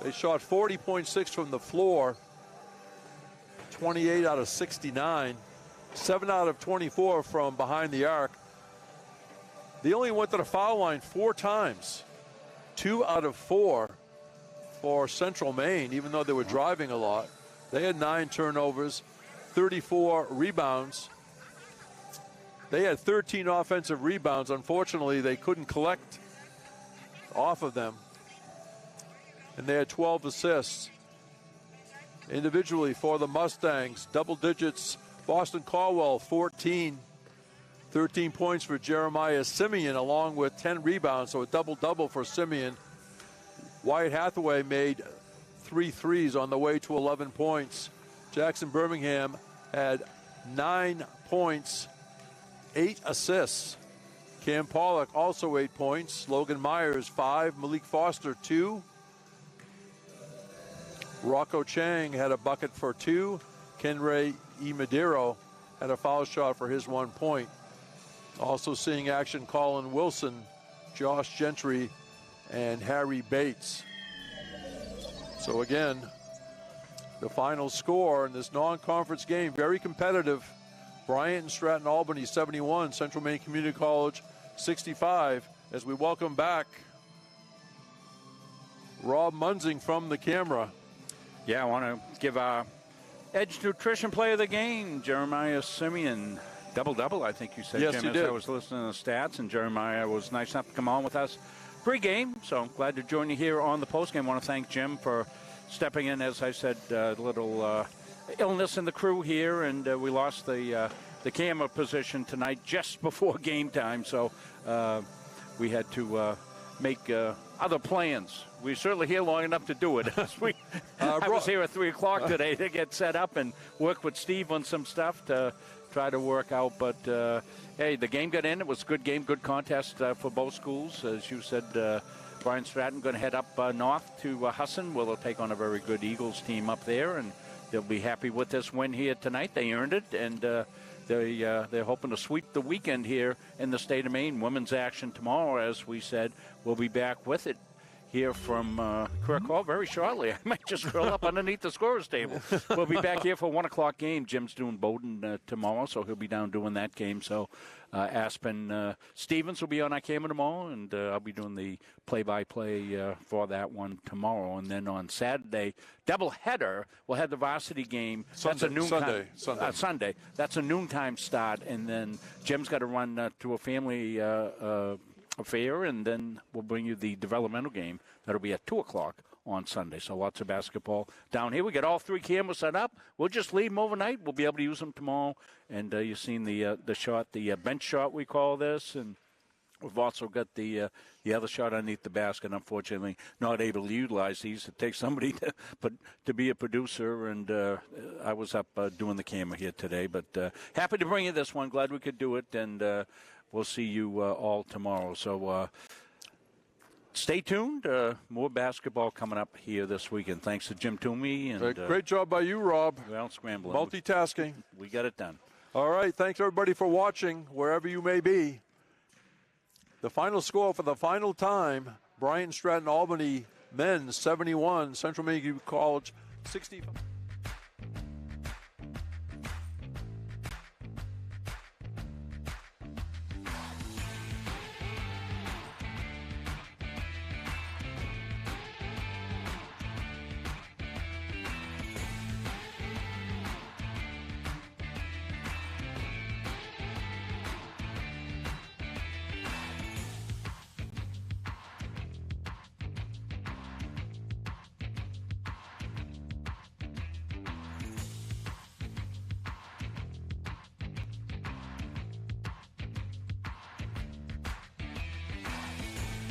they shot 40.6 from the floor, 28 out of 69, 7 out of 24 from behind the arc. They only went to the foul line 4 times, 2 out of 4 for Central Maine, even though they were driving a lot. They had 9 turnovers, 34 rebounds. They had 13 offensive rebounds. Unfortunately, they couldn't collect off of them. And they had 12 assists. Individually for the Mustangs, double digits, Boston Caldwell, 14. 13 points for Jeremiah Simeon, along with 10 rebounds, so a double-double for Simeon. Wyatt Hathaway made 3 threes on the way to 11 points. Jackson Birmingham had 9 points, 8 assists. Cam Pollock also 8 points. Logan Myers 5. Malik Foster 2. Rocco Chang had a bucket for 2. Kenray E. Madero had a foul shot for his 1 point. Also seeing action, Colin Wilson, Josh Gentry, and Harry Bates. So again, the final score in this non-conference game, very competitive. Bryant and Stratton Albany 71, Central Maine Community College 65. As we welcome back Rob Munzing from the camera. Yeah, I want to give our Edge Nutrition Player of the Game, Jeremiah Simeon. Double-double, I think you said, yes, Jim, you as did. I was listening to the stats, and Jeremiah was nice enough to come on with us pre-game, so I'm glad to join you here on the postgame. I want to thank Jim for stepping in. As I said, a little illness in the crew here, and we lost the camera position tonight just before game time, so we had to make other plans. We're certainly here long enough to do it. As we Yeah, I was here at 3 o'clock today to get set up and work with Steve on some stuff to try to work out. But, hey, the game got in. It was a good game, good contest for both schools. As you said, Brian Stratton going to head up north to Husson, where they'll take on a very good Eagles team up there, and they'll be happy with this win here tonight. They earned it, and they're hoping to sweep the weekend here in the state of Maine. Women's action tomorrow, as we said. We'll be back with it here from Kirk Hall very shortly. I might just curl up underneath the scorer's table. We'll be back here for a 1 o'clock game. Jim's doing Bowdoin tomorrow, so he'll be down doing that game. So Aspen Stevens will be on our camera tomorrow, and I'll be doing the play-by-play for that one tomorrow. And then on Saturday, doubleheader, we'll have the varsity game. That's a noontime. Sunday. That's a noontime start, and then Jim's got to run to a family affair, and then we'll bring you the developmental game. That'll be at 2 o'clock on Sunday. So lots of basketball down here. We got all 3 cameras set up. We'll just leave them overnight. We'll be able to use them tomorrow. And you've seen the shot, the bench shot we call this, and we've also got the other shot underneath the basket. Unfortunately, not able to utilize these. It takes somebody to be a producer, and I was up doing the camera here today. But happy to bring you this one. Glad we could do it, and we'll see you all tomorrow. So stay tuned. More basketball coming up here this weekend. Thanks to Jim Toomey. And, great job by you, Rob. Well, scrambling. Multitasking. We got it done. All right. Thanks, everybody, for watching, wherever you may be. The final score for the final time, Bryant Stratton Albany men's 71, Central Maine College 65.